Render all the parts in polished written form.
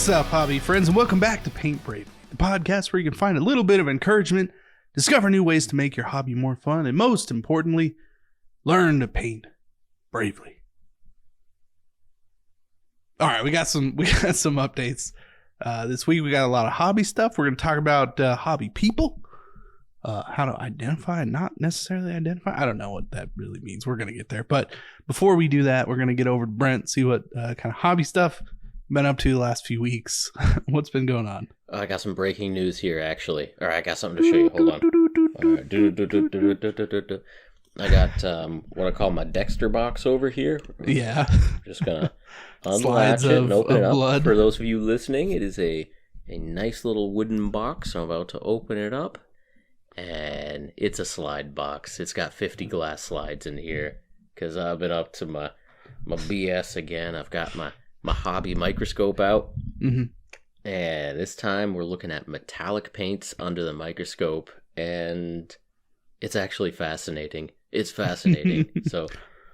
What's up, hobby friends, and welcome back to Paint Bravely, the podcast where you can find a little bit of encouragement, discover new ways to make your hobby more fun, and most importantly, learn to paint bravely. All right, we got some updates. This week we got a lot of hobby stuff. We're going to talk about hobby people, how to identify and not necessarily identify. I don't know what that really means. We're going to get there. But before we do that, we're going to get over to Brent, see what kind of hobby stuff been up to the last few weeks. What's been going on? I got some breaking news here, actually. Or I got something to show you. Hold on. I got what I call my Dexter box over here. Yeah. Just gonna unlatch it and open it up. Blood. For those of you listening, it is a nice little wooden box. I'm about to open it up, and it's a slide box. It's got 50 glass slides in here because I've been up to my BS again. I've got my hobby microscope out, and this time we're looking at metallic paints under the microscope, and it's actually fascinating. It's fascinating. So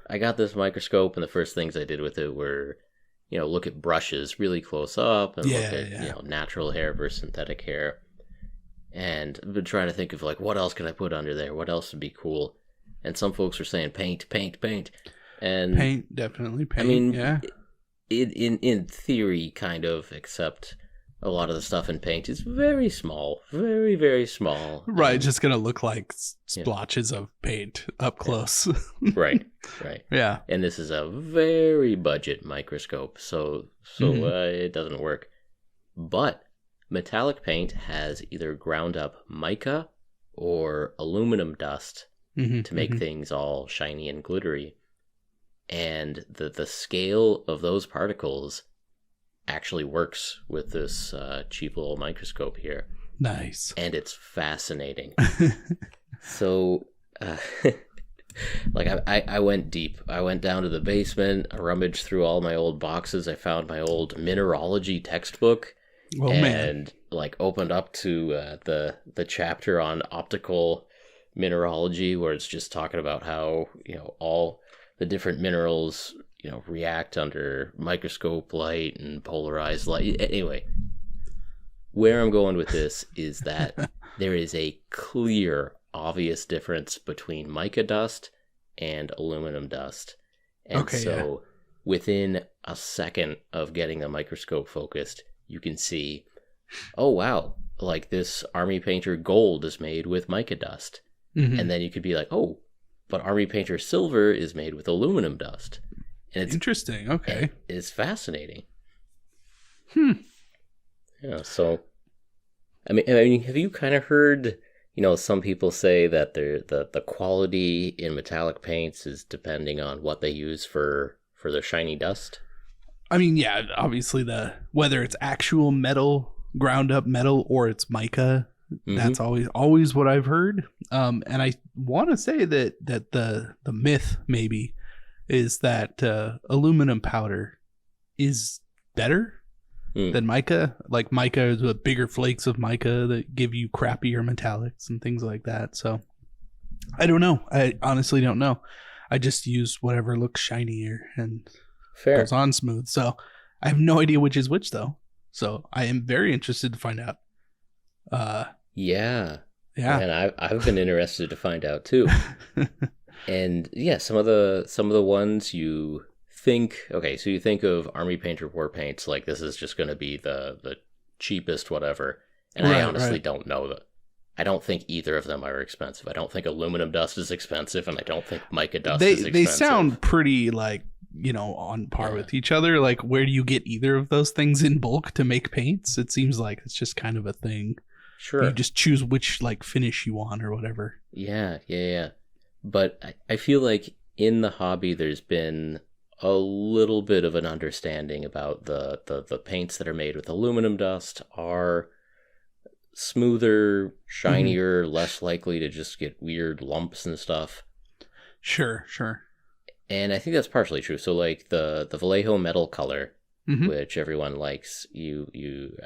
I got this microscope, and the first things I did with it were, look at brushes really close up and look at, natural hair versus synthetic hair. And I've been trying to think of, what else can I put under there? What else would be cool? And some folks were saying paint. And paint, definitely paint, I mean, yeah. In theory, kind of, except a lot of the stuff in paint is very small, very, very small. Right, and just gonna look like splotches of paint up close. Right. Yeah. And this is a very budget microscope, so it doesn't work. But metallic paint has either ground up mica or aluminum dust to make things all shiny and glittery. And the scale of those particles actually works with this cheap little microscope here. Nice. And it's fascinating. So, I went deep. I went down to the basement. I rummaged through all my old boxes. I found my old mineralogy textbook. Oh, and, opened up to the chapter on optical mineralogy, where it's just talking about how, all the different minerals, react under microscope light and polarized light. Anyway, where I'm going with this is that there is a clear, obvious difference between mica dust and aluminum dust. And within a second of getting the microscope focused, you can see, oh, wow, this Army Painter gold is made with mica dust. And then you could be like, oh, but Army Painter silver is made with aluminum dust. And it's interesting. Okay. It's fascinating. Yeah, so I mean, have you kind of heard, some people say that the quality in metallic paints is depending on what they use for their shiny dust? I mean, yeah, obviously whether it's actual metal, ground up metal, or it's mica, that's always what I've heard. And I want to say that the myth maybe is that aluminum powder is better than mica. Like mica is with bigger flakes of mica that give you crappier metallics and things like that. So I don't know. I honestly don't know. I just use whatever looks shinier and goes on smooth. So I have no idea which is which though. So I am very interested to find out. Yeah. And I've been interested to find out too. And yeah, some of the ones you think, okay, so you think of Army Painter war paints, like this is just going to be the cheapest whatever. And I honestly don't know that. I don't think either of them are expensive. I don't think aluminum dust is expensive, and I don't think mica dust is expensive. They sound pretty on par with each other. Like, where do you get either of those things in bulk to make paints? It seems like it's just kind of a thing. Sure. You just choose which finish you want or whatever. Yeah. But I feel like in the hobby there's been a little bit of an understanding about the paints that are made with aluminum dust are smoother, shinier, less likely to just get weird lumps and stuff. Sure. And I think that's partially true. So the Vallejo metal color, which everyone likes, you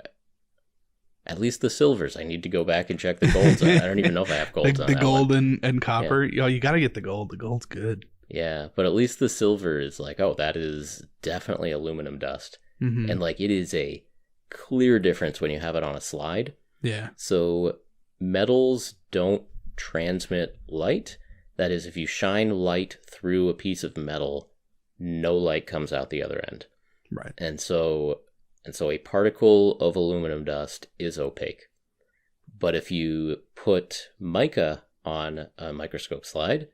at least the silvers. I need to go back and check the golds. I don't even know if I have golds on that gold one. and copper. Yeah. You got to get the gold. The gold's good. Yeah, but at least the silver is that is definitely aluminum dust. And it is a clear difference when you have it on a slide. Yeah. So metals don't transmit light. That is, if you shine light through a piece of metal, no light comes out the other end. Right. And so a particle of aluminum dust is opaque. But if you put mica on a microscope slide,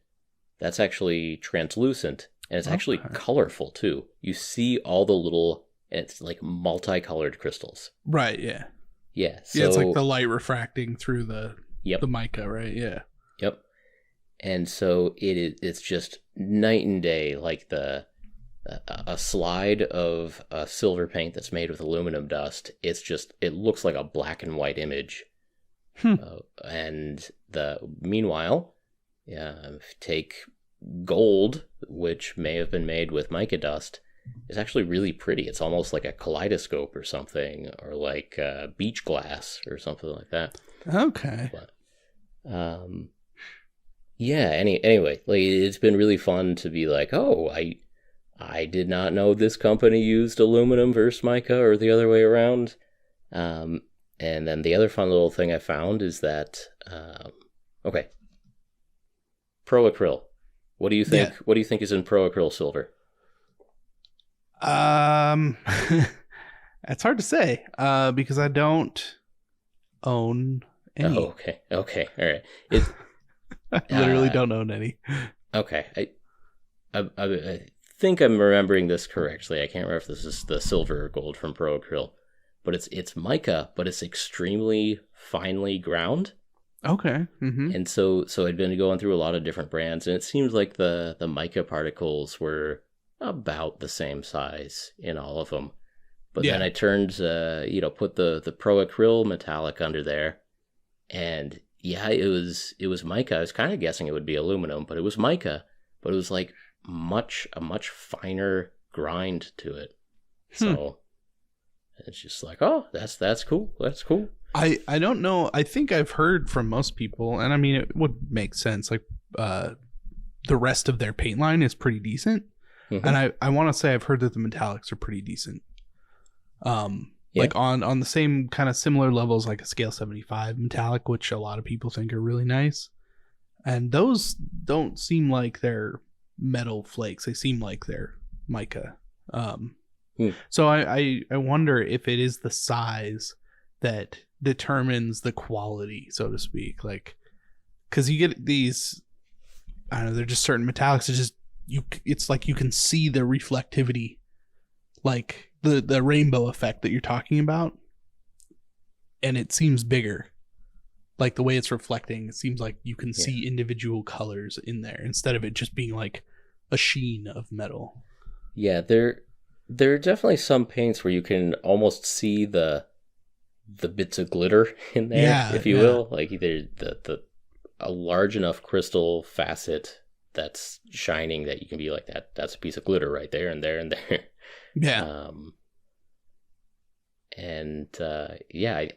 that's actually translucent, and it's actually colorful too. You see all the little, and it's like multicolored crystals. Right, yeah. Yeah. So, yeah, it's like the light refracting through the mica, right? Yeah. Yep. And so it's just night and day, like a slide of silver paint that's made with aluminum dust. It looks like a black and white image. And meanwhile, take gold, which may have been made with mica dust, is actually really pretty. It's almost like a kaleidoscope or something, or like beach glass or something like that. Okay. But, anyway, like, it's been really fun to be like, oh, I did not know this company used aluminum versus mica or the other way around. And then the other fun little thing I found is that, Pro Acryl. What do you think? Yeah. What do you think is in Pro Acryl silver? It's hard to say, because I don't own any. Oh, okay, all right. I literally don't own any. Okay, I think I'm remembering this correctly. I can't remember if this is the silver or gold from Pro Acryl. But it's mica, but it's extremely finely ground. Okay. Mm-hmm. And so I'd been going through a lot of different brands, and it seems like the mica particles were about the same size in all of them. But then I turned, put the Pro Acryl metallic under there, and it was mica. I was kind of guessing it would be aluminum, but it was mica. But it was like a much finer grind to it. So. It's just like, oh, that's cool. That's cool. I don't know. I think I've heard from most people, and I mean, it would make sense. Like, the rest of their paint line is pretty decent. Mm-hmm. And I want to say I've heard that the metallics are pretty decent. Like on the same kind of similar levels, like a scale 75 metallic, which a lot of people think are really nice. And those don't seem like they're metal flakes. They seem like they're mica. So I wonder if it is the size that determines the quality, so to speak. Like, because you get these, I don't know, they're just certain metallics. It's like you can see the reflectivity, like the rainbow effect that you're talking about, and it seems bigger. Like the way it's reflecting, it seems like you can see individual colors in there instead of it just being like a sheen of metal. Yeah, there are definitely some paints where you can almost see the bits of glitter in there, if you will. Like either a large enough crystal facet that's shining that you can be like, that's a piece of glitter right there and there and there. Yeah.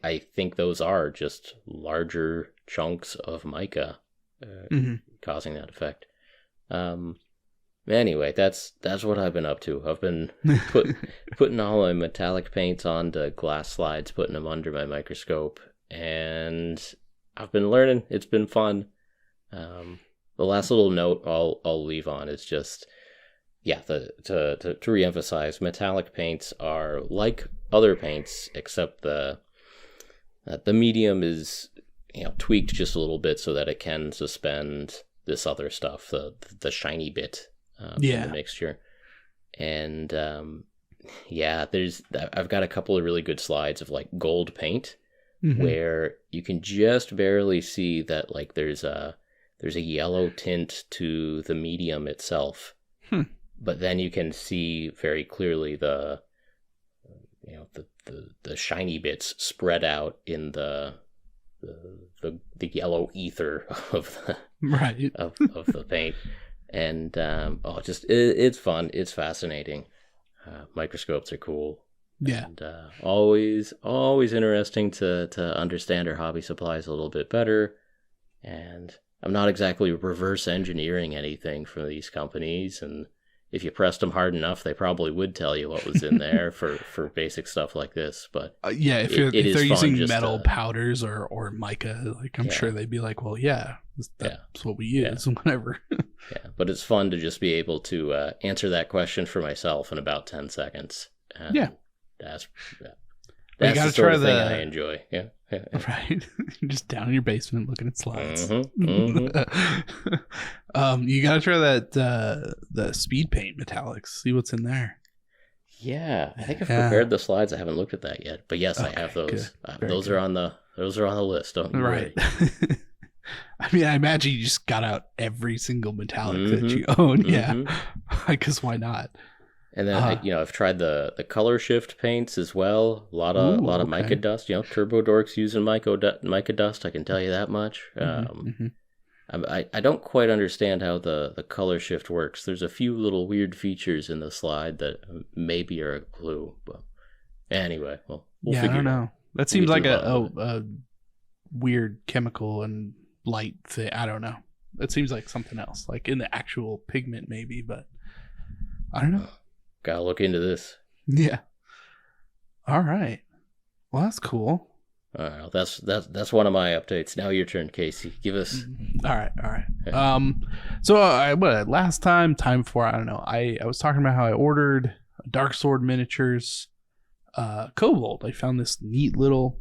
I think those are just larger chunks of mica causing that effect. Anyway, that's what I've been up to. I've been putting all my metallic paints onto glass slides, putting them under my microscope, and I've been learning. It's been fun. The last little note I'll leave on is just, to reemphasize, metallic paints are like other paints, except the medium is tweaked just a little bit so that it can suspend this other stuff, the shiny bit. From the mixture. And I've got a couple of really good slides of like gold paint where you can just barely see that like there's a yellow tint to the medium itself, but then you can see very clearly the shiny bits spread out in the yellow ether of the of the paint. And it's fun. It's fascinating. Microscopes are cool. Yeah. And always interesting to understand our hobby supplies a little bit better. And I'm not exactly reverse engineering anything from these companies. And if you pressed them hard enough, they probably would tell you what was in there for basic stuff like this. But if they're using metal powders or mica, like I'm sure they'd be like, well, that's what we use, whatever. But it's fun to just be able to answer that question for myself in about 10 seconds. That's you gotta the sort try of thing I enjoy. Yeah. Right. Just down in your basement looking at slides. You gotta try that the speed paint metallics. See what's in there. Yeah, I think I've prepared the slides. I haven't looked at that yet, but yes, I have those. Those are on the list. Don't worry. I mean, I imagine you just got out every single metallic that you own. Yeah, because why not? And then I've tried the color shift paints as well. A lot of mica dust. Turbo Dork's using mica dust. I can tell you that much. I don't quite understand how the color shift works. There's a few little weird features in the slide that maybe are a clue. But anyway, we'll figure it out. I don't know. That seems like a weird chemical and light thing. I don't know. It seems like something else, like in the actual pigment maybe, but I don't know. Gotta look into this. Yeah. All right. Well, that's cool. All right. That's one of my updates. Now your turn, Casey. Give us. All right. Okay. So last time before, I don't know. I was talking about how I ordered Dark Sword miniatures, Kobold. I found this neat little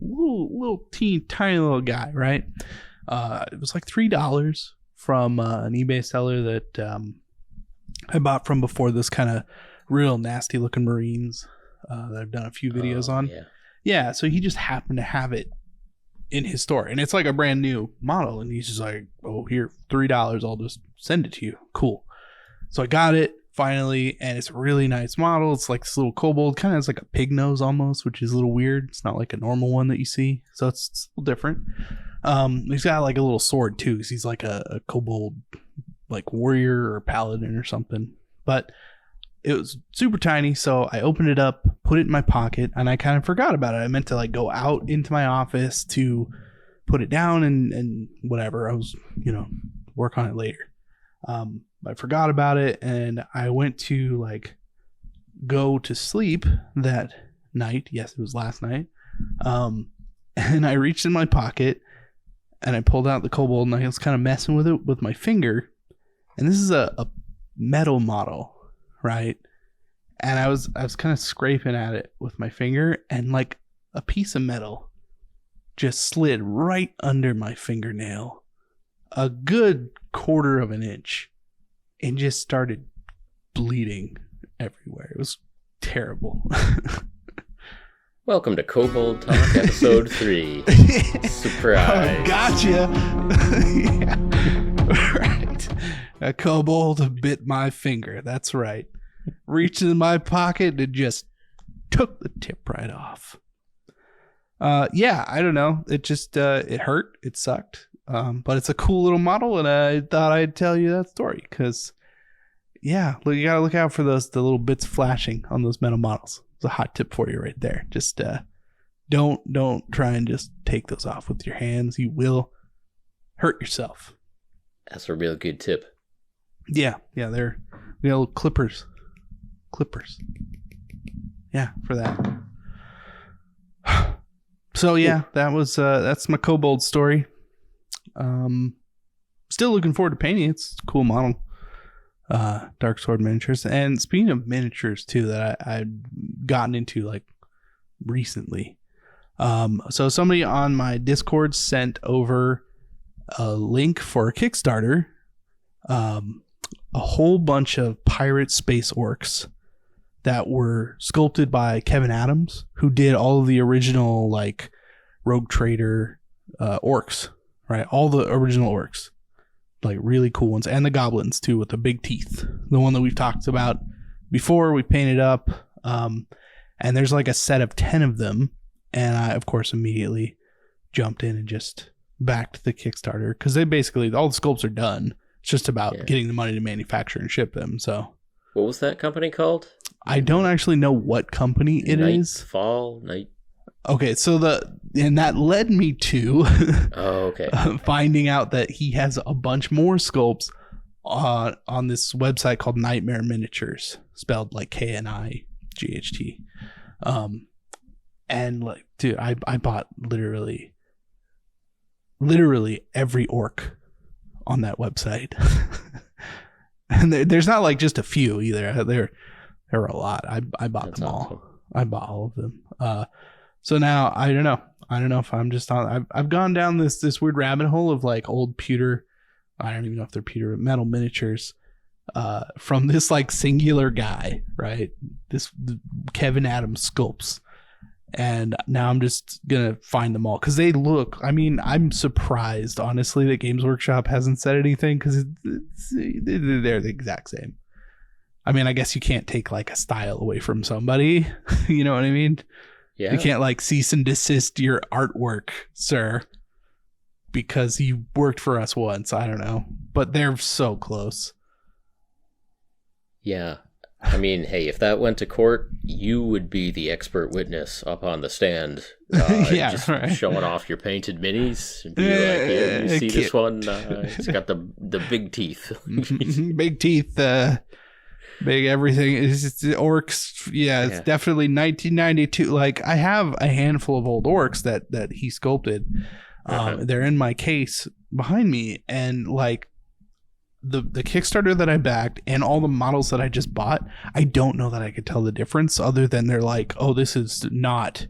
tiny little guy. Right. It was like $3 from an eBay seller that I bought from before, this kind of real nasty looking Marines that I've done a few videos on. Yeah, so he just happened to have it in his store, and it's like a brand new model, and he's just like, oh, here, $3, I'll just send it to you. Cool. So I got it finally, and it's a really nice model. It's like this little kobold, kind of has like a pig nose almost, which is a little weird. It's not like a normal one that you see, so it's a little different. He's got like a little sword too, because he's like a kobold like warrior or paladin or something, but it was super tiny, so I opened it up, put it in my pocket, and I kind of forgot about it. I meant to like go out into my office to put it down and whatever. I was, work on it later. I forgot about it, and I went to like go to sleep that night. Yes, it was last night. And I reached in my pocket, and I pulled out the kobold, and I was kind of messing with it with my finger. And this is a metal model. Right. And I was kind of scraping at it with my finger, and like a piece of metal just slid right under my fingernail, a good quarter of an inch, and just started bleeding everywhere. It was terrible. Welcome to Kobold Talk episode 3. Surprise. Oh, gotcha. Yeah. Right. A kobold bit my finger. That's right. Reached in my pocket and just took the tip right off. I don't know. It just it hurt. It sucked. But it's a cool little model, and I thought I'd tell you that story because, you gotta look out for the little bits flashing on those metal models. It's a hot tip for you right there. Just don't try and just take those off with your hands. You will hurt yourself. That's a real good tip. Yeah, they're little clippers. Yeah, for that. So that was that's my kobold story. Still looking forward to painting. It's a cool model. Dark Sword miniatures. And speaking of miniatures too, that I've gotten into like recently. So somebody on my Discord sent over a link for a Kickstarter. A whole bunch of pirate space orcs that were sculpted by Kev Adams, who did all of the original like Rogue Trader orcs, right? All the original orcs, like really cool ones, and the goblins too with the big teeth. The one that we've talked about before, we painted up, and there's like a set of 10 of them, and I of course immediately jumped in and just backed the Kickstarter because they basically all the sculpts are done. It's just about getting the money to manufacture and ship them. So, what was that company called? I don't actually know what company it is. Night. Okay, so that led me to okay. Finding out that he has a bunch more sculpts on this website called Nightmare Miniatures, spelled like KNIGHT. And like, dude, I bought literally every orc on that website. And there's not like just a few either. There are a lot. I bought That's them all. Awesome. I bought all of them. So now I don't know if I'm just on. I've gone down this weird rabbit hole of like old pewter. I don't even know if they're pewter metal miniatures. From this like singular guy, right? This Kev Adams Sculpts. And now I'm just gonna find them all because they look. I mean, I'm surprised honestly that Games Workshop hasn't said anything because they're the exact same. I mean, I guess you can't take like a style away from somebody. You know what I mean? Yeah. You can't like cease and desist your artwork, sir, because you worked for us once. I don't know, but they're so close. Yeah. I mean, hey, if that went to court, you would be the expert witness up on the stand. Yeah, just right. Showing off your painted minis. And be like, yeah, you see this one? It's got the big teeth. Big teeth, big everything. It's orcs. Yeah, it's definitely 1992. Like, I have a handful of old orcs that he sculpted. They're in my case behind me, and like, the Kickstarter that I backed and all the models that I just bought, I don't know that I could tell the difference other than they're like, oh, this is not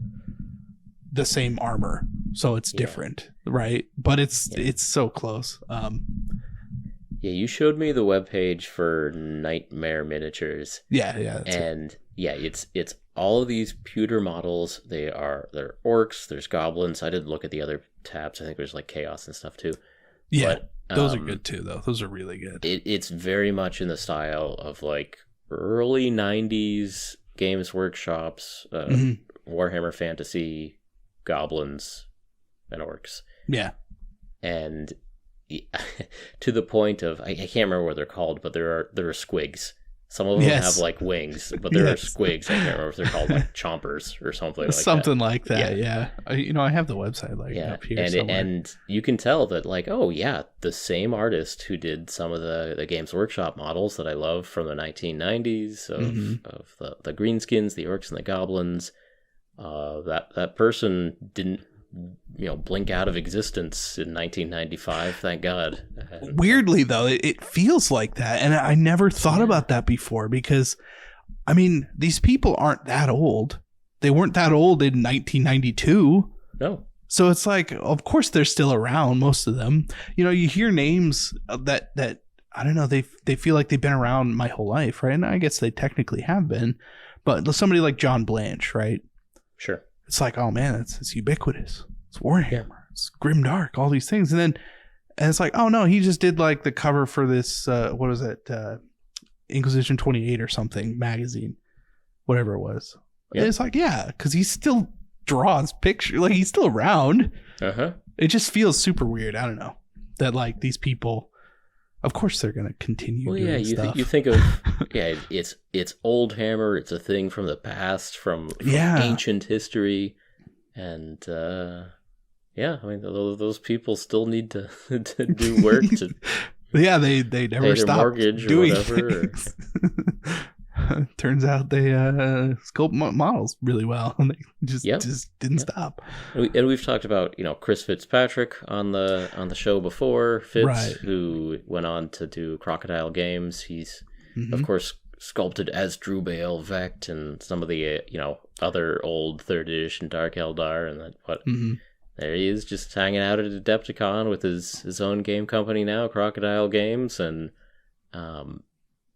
the same armor, so it's different, right? But it's so close. Yeah, you showed me the webpage for Nightmare Miniatures. Yeah, and it's all of these pewter models. They're orcs, there's goblins. I didn't look at the other tabs. I think there's like chaos and stuff too. Yeah. But those are good too, though. Those are really good. It's very much in the style of like early 90s Games Workshops, Warhammer Fantasy, goblins, and orcs. Yeah. And to the point of, I can't remember what they're called, but there are squigs. Some of them have like wings, but there are squigs. I can't remember if they're called like chompers or something like that. Something like that, yeah. I have the website up here somewhere. And you can tell that like, oh yeah, the same artist who did some of the Games Workshop models that I love from the 1990s of the greenskins, the orcs and the goblins, that person didn't blink out of existence in 1995, thank God. Weirdly though, it feels like that, and I never thought about that before, because I mean, these people aren't that old. They weren't that old in 1992. No. So it's like, of course they're still around, most of them. You hear names that I don't know, they feel like they've been around my whole life, right? And I guess they technically have been, but somebody like John Blanche, right? Sure. It's like, oh man, it's ubiquitous. It's Warhammer. It's grimdark. All these things, and it's like, oh no, he just did like the cover for this. What was it? Inquisition 28 or something magazine, whatever it was. Yep. It's like, yeah, because he still draws pictures. Like, he's still around. It just feels super weird. I don't know that like these people. Of course, they're gonna continue. Well, doing stuff. You think of it's old hammer. It's a thing from the past, from ancient history, and I mean, those people still need to do work to. They never stop mortgage doing or whatever. Turns out they sculpt models really well, and they just didn't stop. And we've talked about Chris Fitzpatrick on the show before. Fitz, who went on to do Crocodile Games. He's of course sculpted as Drubale Vect and some of the other old 3rd edition Dark Eldar, and there he is, just hanging out at Adepticon with his own game company now, Crocodile Games, and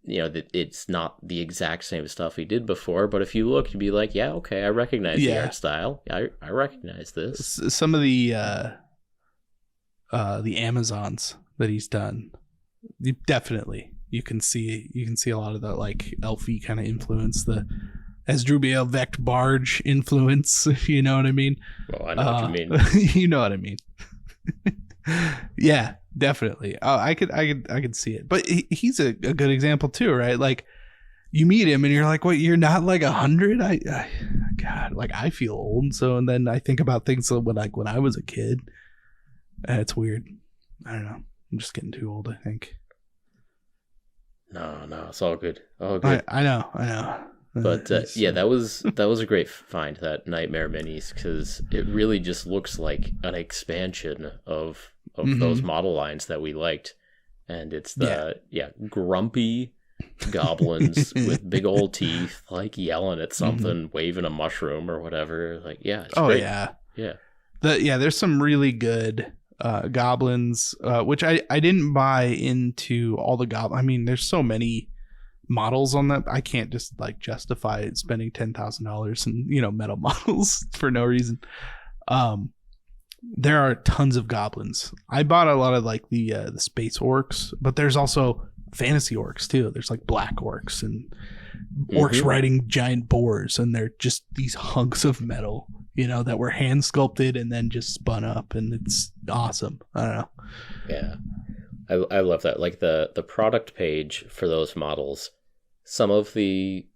it's not the exact same stuff he did before, but if you look, you'd be like, yeah, okay, I recognize the art style. I recognize this. Some of the Amazons that he's done, definitely you can see a lot of the like elfy kind of influence, the Asdrubal Vect barge influence. You know what I mean? Well, I know what you mean. You know what I mean. Yeah, definitely. Oh, I could see it. But he's a good example too, right? Like, you meet him and you're like, "What? You're not like 100?" God, like, I feel old. So, and then I think about things when I was a kid. It's weird. I don't know. I'm just getting too old, I think. No, it's all good. All good. I know. But that was a great find, that Nightmare Minis, because it really just looks like an expansion of those model lines that we liked. And it's the grumpy goblins with big old teeth, like yelling at something, waving a mushroom or whatever. Like, it's great. Yeah. There's some really good goblins, which I didn't buy into all the goblins. I mean, there's so many models on that. I can't just like justify spending $10,000 in metal models for no reason. There are tons of goblins. I bought a lot of like the space orcs, but there's also fantasy orcs too. There's like black orcs and orcs riding giant boars, and they're just these hunks of metal, that were hand sculpted and then just spun up, and it's awesome. I don't know. Yeah. I love that. Like the product page for those models, some of the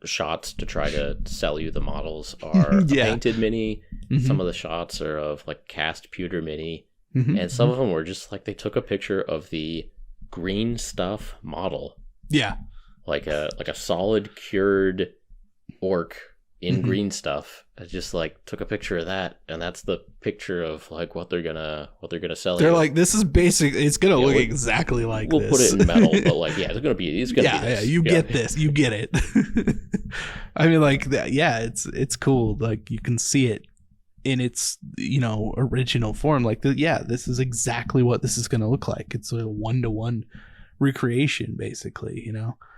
shots to try to sell you the models are a painted mini. Some of the shots are of like cast pewter mini, and some of them were just like they took a picture of the green stuff model. Yeah, like a solid cured orc in green stuff. I just like took a picture of that, and that's the picture of like what they're gonna sell. They're like, this is basic. It's gonna look exactly like we'll this. Put it in metal, but like it's gonna be this. Yeah, you get this. You get it. I mean, like that. Yeah, it's cool. Like you can see it in its original form. Like this is exactly what this is gonna look like. It's a 1-to-1 recreation, basically.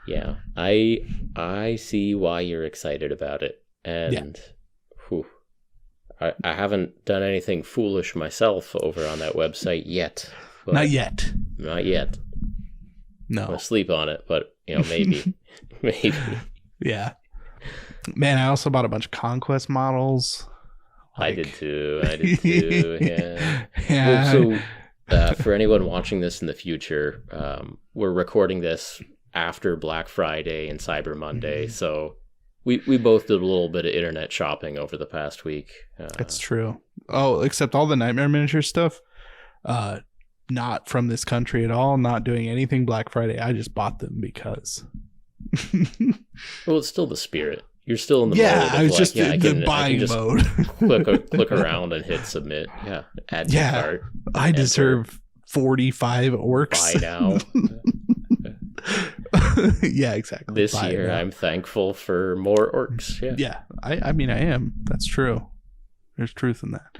Yeah, I see why you're excited about it. And I haven't done anything foolish myself over on that website yet. Not yet. No. I'm gonna sleep on it, but maybe. Maybe. Yeah. Man, I also bought a bunch of Conquest models. I did too. Yeah. Well, so for anyone watching this in the future, we're recording this after Black Friday and Cyber Monday, so we both did a little bit of internet shopping over the past week. That's true. Oh, except all the Nightmare Miniature stuff, not from this country at all, not doing anything Black Friday. I just bought them because. Well, it's still the spirit. You're still in the mode of I was just in the buying mode. click around and hit submit. Yeah, add to cart. I deserve 45 orcs. Buy now. Yeah, exactly. This year, I'm thankful for more orcs. Yeah. I mean, I am. That's true. There's truth in that.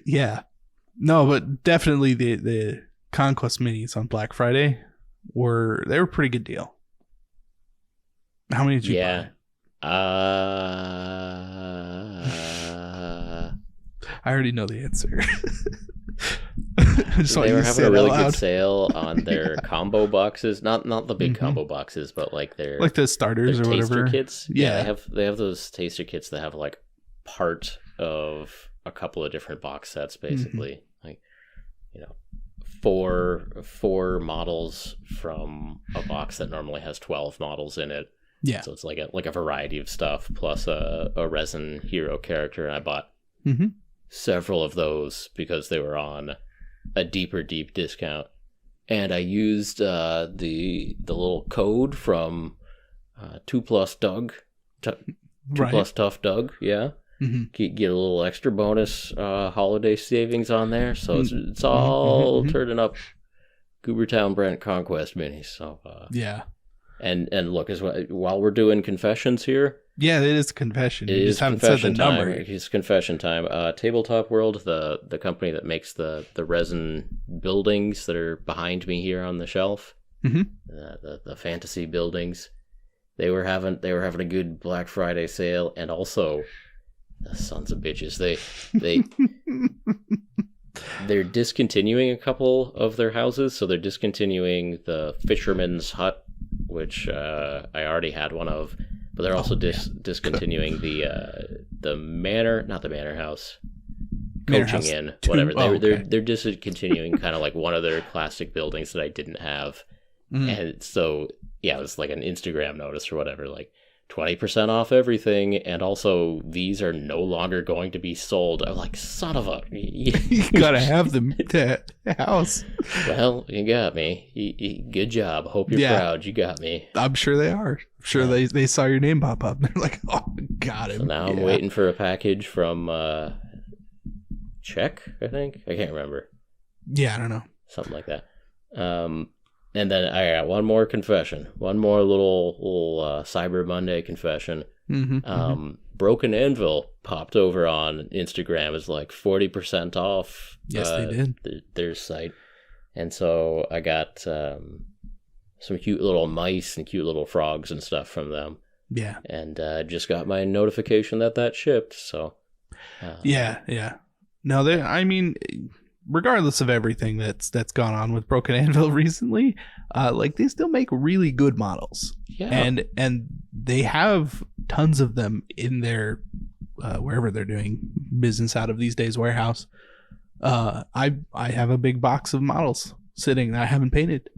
Yeah. No, but definitely the Conquest minis on Black Friday were a pretty good deal. How many did you buy? I already know the answer. They were having a really good sale on their combo boxes, not the big combo boxes, but like their like the starters or whatever kits. Yeah, they have those taster kits that have like part of a couple of different box sets, basically. Like four models from a box that normally has 12 models in it. Yeah, so it's like a variety of stuff plus a resin hero character, and I bought several of those because they were on a deep discount, and I used the little code from 2+ Doug, 2+ Tough Doug, get a little extra bonus holiday savings on there, so it's all turning up Goobertown Brent Conquest minis. So and look, while we're doing confessions here. Yeah, it is confession. You just haven't said the number. It's confession time. Tabletop World, the company that makes the resin buildings that are behind me here on the shelf, the fantasy buildings, they were having a good Black Friday sale, and also the sons of bitches, they're discontinuing a couple of their houses. So they're discontinuing the Fisherman's Hut, which I already had one of. But they're also discontinuing the manor, not the manor house, coaching inn, whatever. They're discontinuing kind of like one of their classic buildings that I didn't have, and so it was like an Instagram notice or whatever, like 20% off everything, and also these are no longer going to be sold. I'm like, son of a... You gotta have them at the house. Well, you got me. Good job. Hope you're proud. You got me. I'm sure they are. I'm sure they saw your name pop up. They're like, oh, got him. So now I'm waiting for a package from Czech, I think. I can't remember. Yeah, I don't know. Something like that. And then I got one more confession. One more little Cyber Monday confession. Broken Anvil popped over on Instagram as like 40% off. Yes, they did. Their site. And so I got some cute little mice and cute little frogs and stuff from them. Yeah. And just got my notification that shipped. So. Yeah. No, I mean, regardless of everything that's gone on with Broken Anvil recently, like they still make really good models. Yeah. And they have tons of them in their wherever they're doing business out of these days warehouse. I have a big box of models sitting that I haven't painted.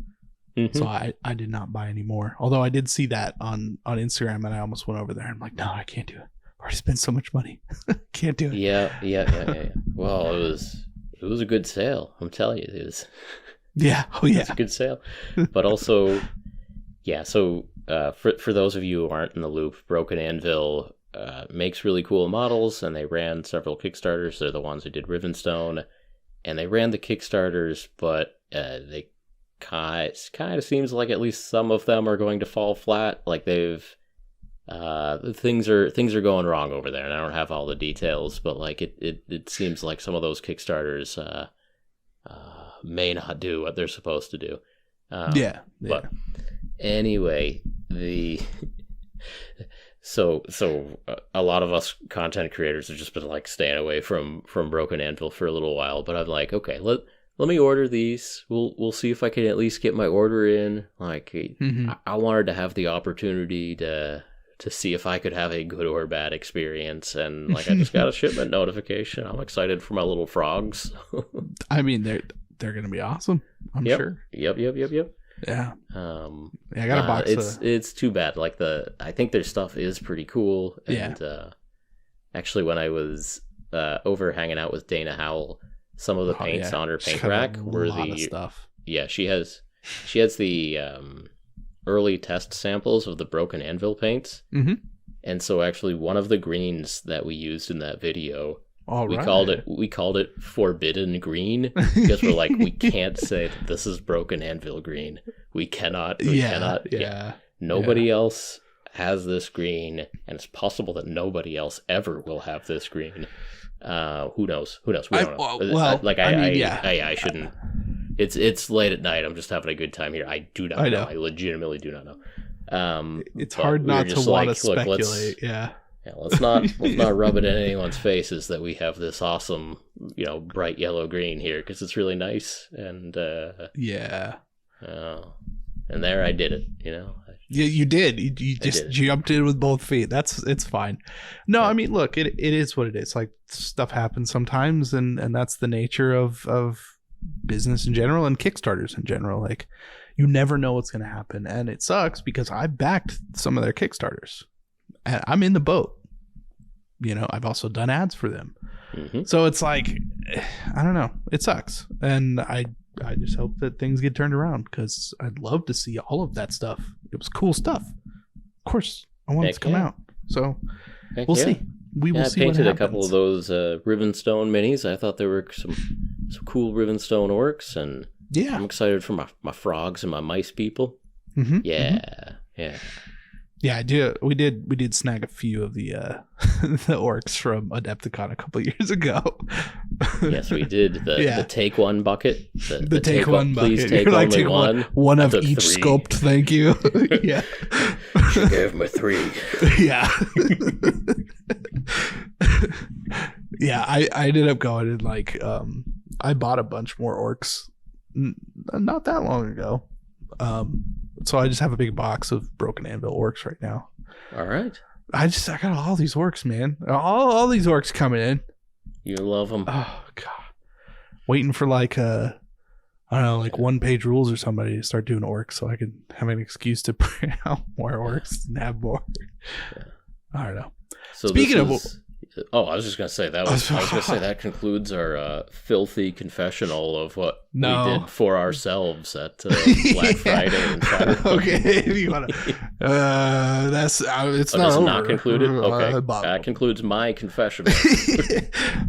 So I did not buy any more. Although I did see that on Instagram and I almost went over there and I'm like, no, I can't do it. I've already spent so much money. Can't do it. Yeah. Well, it was a good sale. I'm telling you, it was. Yeah. Oh yeah. It's a good sale. But also, yeah. So for those of you who aren't in the loop, Broken Anvil makes really cool models, and they ran several Kickstarters. They're the ones who did Rivenstone, and they ran the Kickstarters, but they kind of seems like at least some of them are going to fall flat. Like they've things are going wrong over there, and I don't have all the details, but like it seems like some of those Kickstarters may not do what they're supposed to do. But anyway, so a lot of us content creators have just been like staying away from Broken Anvil for a little while, but I'm like, okay, let me order these. We'll see if I can at least get my order in. Like I wanted to have the opportunity to see if I could have a good or bad experience, and like I just got a shipment notification. I'm excited for my little frogs. I mean, they're gonna be awesome. I'm sure. Yep. Yeah. I got a box. It's too bad. Like I think their stuff is pretty cool. And actually, when I was over hanging out with Dana Howell, some of the paints on her paint rack were the stuff. Yeah, she has the early test samples of the Broken Anvil paints. And so actually one of the greens that we used in that video, we called it Forbidden Green, because we're like, we can't say that this is Broken Anvil green. We cannot. Nobody else has this green, and it's possible that nobody else ever will have this green. Who knows? We don't know. I shouldn't. It's late at night. I'm just having a good time here. I do not know. I legitimately do not know. It's hard not to want to speculate. Let's not rub it in anyone's faces that we have this awesome, bright yellow green here, because it's really nice. And and there I did it. Yeah, you did. You just jumped in with both feet. It's fine. No, I mean, look, it is what it is. Like, stuff happens sometimes, and that's the nature of business in general and Kickstarters in general. Like, you never know what's going to happen, and it sucks because I backed some of their Kickstarters, and I'm in the boat. I've also done ads for them, so it's like, I don't know. It sucks, and I just hope that things get turned around, because I'd love to see all of that stuff. It was cool stuff. Of course, I want it to come out. So we'll see. We will see. I painted a couple of those Rivenstone minis. I thought there were some cool Rivenstone orcs, and I'm excited for my frogs and my mice people. Yeah, I do. We did snag a few of the the orcs from Adepticon a couple years ago. Yes, we did. The take one bucket. The take one bucket. Please take only take one of each 3. Sculpt. Thank you. Yeah. She gave me 3. Yeah. Yeah, I ended up going and I bought a bunch more orcs not that long ago. So I just have a big box of Broken Anvil orcs right now. All right. I got all these orcs, man. All these orcs coming in. You love them. Oh god. Waiting for I don't know, like 1-page rules or somebody to start doing orcs so I can have an excuse to print out more orcs and have more. Yeah. I don't know. So speaking of... I was just going to say that concludes our filthy confessional of what we did for ourselves at Black Friday and Saturday. Okay, if you want to... it's not concluded? Okay, that concludes my confessional.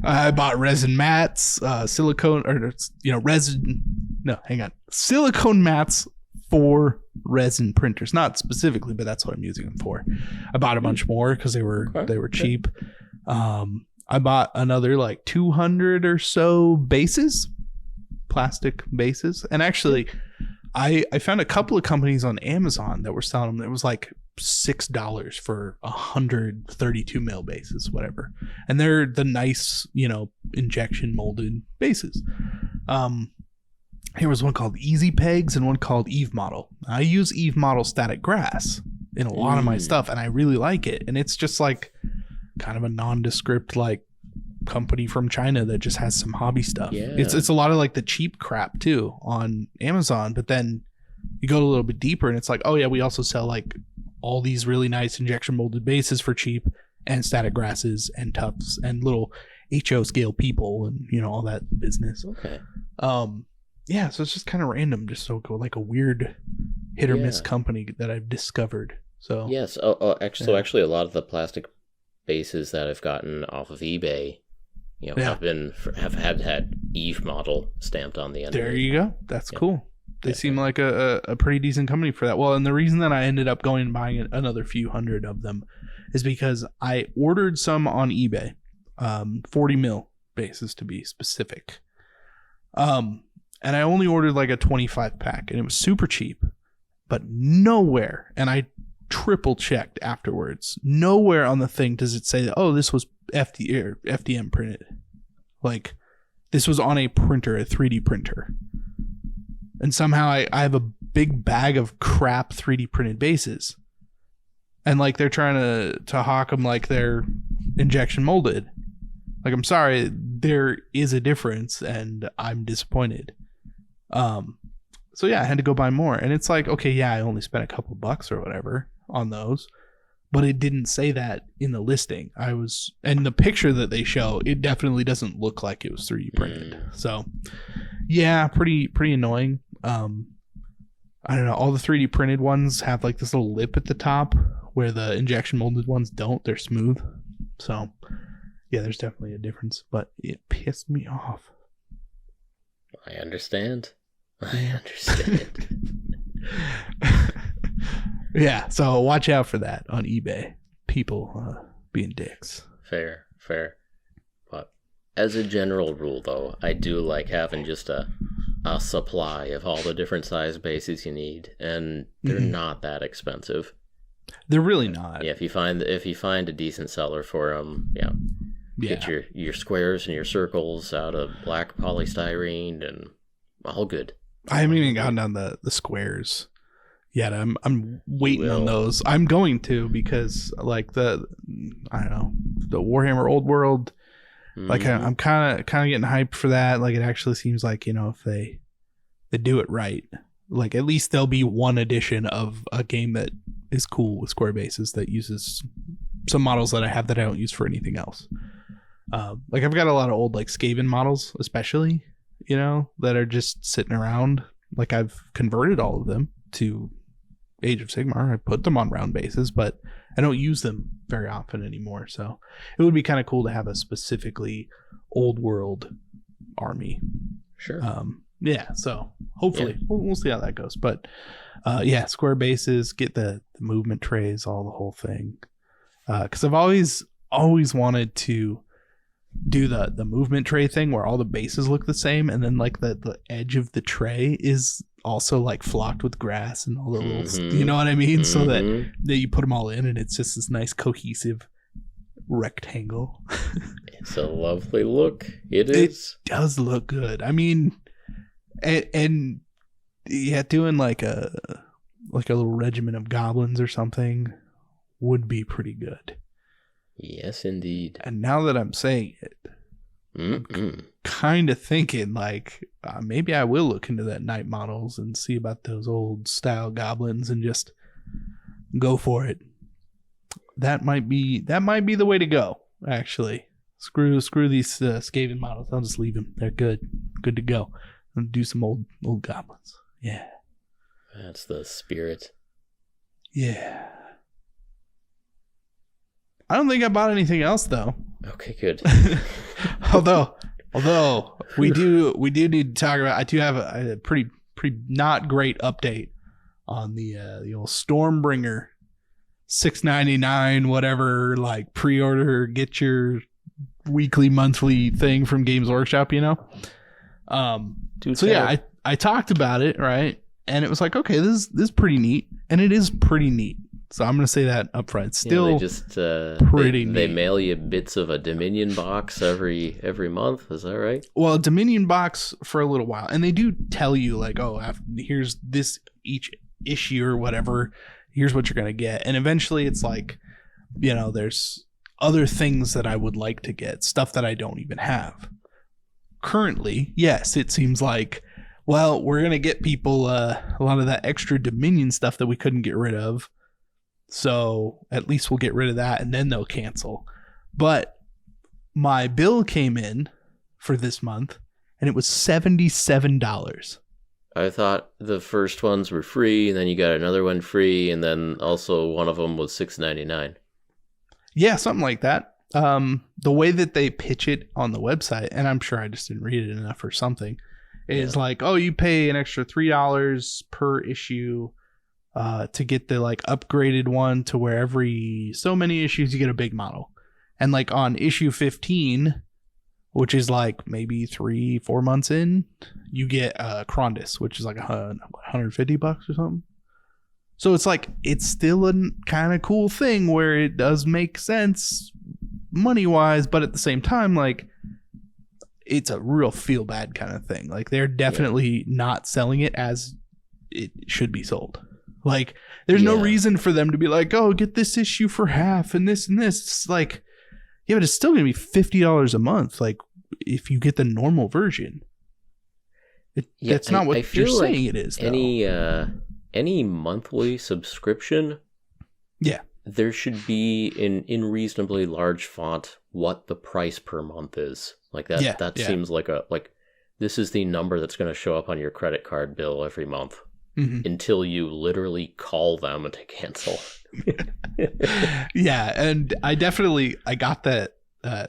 I bought resin mats, silicone mats for resin printers. Not specifically, but that's what I'm using them for. I bought a bunch more because they were cheap. I bought another like 200 or so bases, plastic bases. And actually, I found a couple of companies on Amazon that were selling them. It was like $6 for 132 mil bases, whatever. And they're the nice, injection molded bases. Here was one called Easy Pegs and one called Eve Model. I use Eve Model static grass in a lot of my stuff, and I really like it. And it's just like kind of a nondescript like company from China that just has some hobby stuff. Yeah. It's a lot of like the cheap crap too on Amazon, but then you go a little bit deeper and it's like, oh yeah, we also sell like all these really nice injection molded bases for cheap and static grasses and tufts and little HO scale people and all that business. Okay. Yeah, so it's just kind of random, just so like a weird hit or miss company that I've discovered. So yes, actually a lot of the plastic bases that I've gotten off of eBay, have had Eve Model stamped on the end. There you go. That's cool. They seem like a pretty decent company for that. Well, and the reason that I ended up going and buying another few hundred of them is because I ordered some on eBay, 40 mil bases to be specific. And I only ordered like a 25 pack, and it was super cheap, but nowhere, and I triple checked afterwards, nowhere on the thing does it say, oh, this was FDM printed. Like, this was on a printer, a 3D printer. And somehow I have a big bag of crap 3D printed bases. And like they're trying to hawk them like they're injection molded. Like, I'm sorry, there is a difference, and I'm disappointed. So yeah, I had to go buy more, and it's like, okay, yeah, I only spent a couple bucks or whatever on those, but it didn't say that in the listing. And the picture that they show, it definitely doesn't look like it was 3D printed. So yeah, pretty annoying. I don't know. All the 3D printed ones have like this little lip at the top where the injection molded ones don't. They're smooth. So yeah, there's definitely a difference, but it pissed me off. I understand. Yeah, so watch out for that on eBay. People being dicks. Fair. But as a general rule, though, I do like having just a supply of all the different size bases you need, and they're not that expensive. They're really not. Yeah, if you find a decent seller for them, get your squares and your circles out of black polystyrene and all good. I haven't even gotten down the squares yet. I'm waiting on those. I'm going to, because like the Warhammer Old World, like I'm kind of getting hyped for that. Like, it actually seems like, if they do it right, like at least there'll be one edition of a game that is cool with square bases that uses some models that I have that I don't use for anything else. Like, I've got a lot of old like Skaven models, especially, that are just sitting around. Like, I've converted all of them to Age of Sigmar. I put them on round bases, but I don't use them very often anymore. So it would be kind of cool to have a specifically old world army. Sure. Yeah. So hopefully we'll see how that goes. But square bases, get the movement trays, all the whole thing. Because I've always wanted to do the movement tray thing where all the bases look the same, and then like the edge of the tray is also like flocked with grass and all the little, you know what I mean? So that you put them all in, and it's just this nice cohesive rectangle. It's a lovely look. It is. It does look good. I mean, and yeah, doing like a little regiment of goblins or something would be pretty good. Yes, indeed. And now that I'm saying it, I'm kind of thinking like, maybe I will look into that night models and see about those old style goblins and just go for it. That might be the way to go, actually. Screw these Skaven models. I'll just leave them. They're good to go. I'll do some old goblins. Yeah. That's the spirit. Yeah. I don't think I bought anything else though. Okay, good. although we do need to talk about. I do have a pretty not great update on the old Stormbringer $6.99 whatever, like pre-order, get your weekly monthly thing from Games Workshop, you know. So yeah, I talked about it, right, and it was like, okay, this is pretty neat, and it is pretty neat. So I'm gonna say that up front. Still, they just pretty neat. They mail you bits of a Dominion box every month. Is that right? Well, Dominion box for a little while, and they do tell you like, oh, here's this each issue or whatever. Here's what you're gonna get, and eventually it's like, you know, there's other things that I would like to get, stuff that I don't even have currently. Yes, it seems like, well, we're gonna get people a lot of that extra Dominion stuff that we couldn't get rid of. So at least we'll get rid of that and then they'll cancel. But my bill came in for this month and it was $77. I thought the first ones were free and then you got another one free and then also one of them was $6.99. Yeah, something like that. The way that they pitch it on the website, and I'm sure I just didn't read it enough or something, is like, oh, you pay an extra $3 per issue to get the like upgraded one to where every so many issues you get a big model. And like on issue 15, which is like maybe 3-4 months in, you get Krondis, which is like $150 or something. So it's like, it's still a kind of cool thing where it does make sense money wise, but at the same time, like, it's a real feel bad kind of thing. Like, they're definitely not selling it as it should be sold. Like, there's no reason for them to be like, oh, get this issue for half and this and this. It's like, yeah, but it's still going to be $50 a month. Like, if you get the normal version, that's not what you're saying it is. Though. Any monthly subscription, there should be in reasonably large font what the price per month is. Like that. That seems like this is the number that's going to show up on your credit card bill every month. Mm-hmm. Until you literally call them to cancel. Yeah, and I got that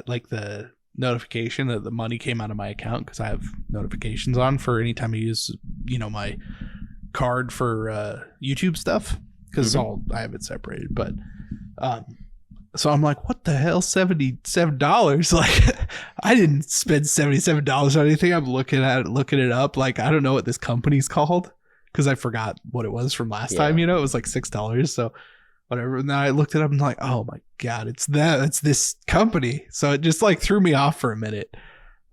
like the notification that the money came out of my account because I have notifications on for anytime I use, you know, my card for YouTube stuff because I have it separated. But so I'm like, what the hell, $77? Like, I didn't spend $77 on anything. I'm looking it up. Like, I don't know what this company's called, because I forgot what it was from last time, you know, it was like $6. So whatever. And then I looked it up and I'm like, oh my God, it's this company. So it just like threw me off for a minute.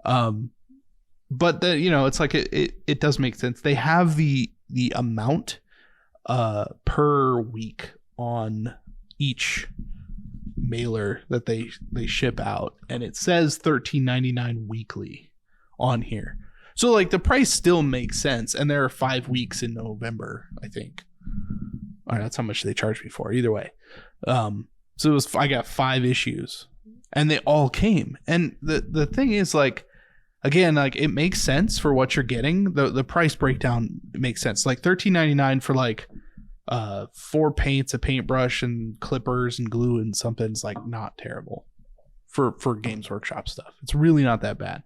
But then, you know, it's like, it does make sense. They have the amount per week on each mailer that they ship out. And it says $13.99 weekly on here. So, like, the price still makes sense, and there are 5 weeks in November, I think. All right, that's how much they charged me for. Either way, so I got 5 issues, and they all came. And the thing is, like, again, like, it makes sense for what you're getting. The price breakdown makes sense. Like $13.99 for like 4 paints, a paintbrush, and clippers and glue and something's like not terrible for Games Workshop stuff. It's really not that bad.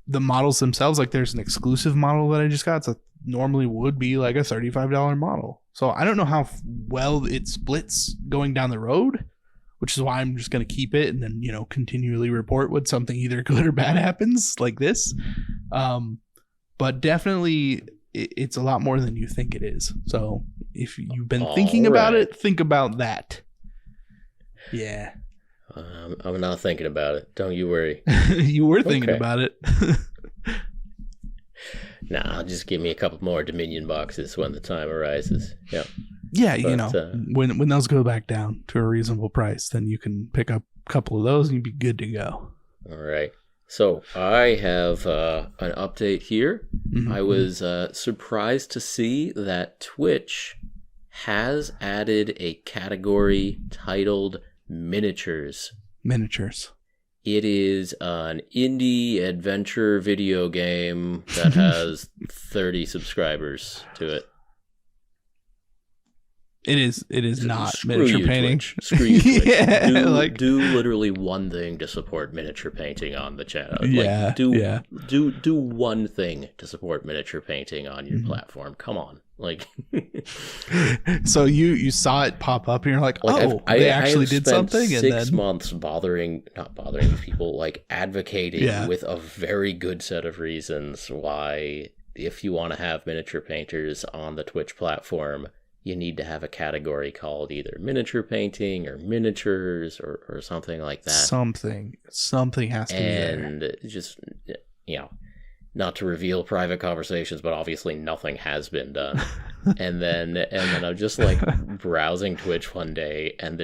The models themselves, like there's an exclusive model that I just got. So normally would be like a $35 model. So I don't know how well it splits going down the road, which is why I'm just going to keep it and then, you know, continually report when something either good or bad happens like this. But definitely it's a lot more than you think it is. So if you've been thinking about it, think about that. Yeah. I'm not thinking about it. Don't you worry. You were thinking about it. Nah, just give me a couple more Dominion boxes when the time arises. Yeah. Yeah, but, you know, when those go back down to a reasonable price, then you can pick up a couple of those and you'd be good to go. All right. So I have an update here. Mm-hmm. I was surprised to see that Twitch has added a category titled Miniatures. Miniatures. It is an indie adventure video game that has 30 subscribers to it. It is not miniature painting. Twitch. Screw you, Twitch. Yeah, do literally one thing to support miniature painting on the channel. Do one thing to support miniature painting on your platform. Come on. So you saw it pop up and you're like, they actually did something. 6 months not bothering people, advocating with a very good set of reasons why, if you want to have miniature painters on the Twitch platform, you need to have a category called either miniature painting or miniatures or something like that. Something has to be there. And just, not to reveal private conversations, but obviously nothing has been done. and then I'm just browsing Twitch one day, and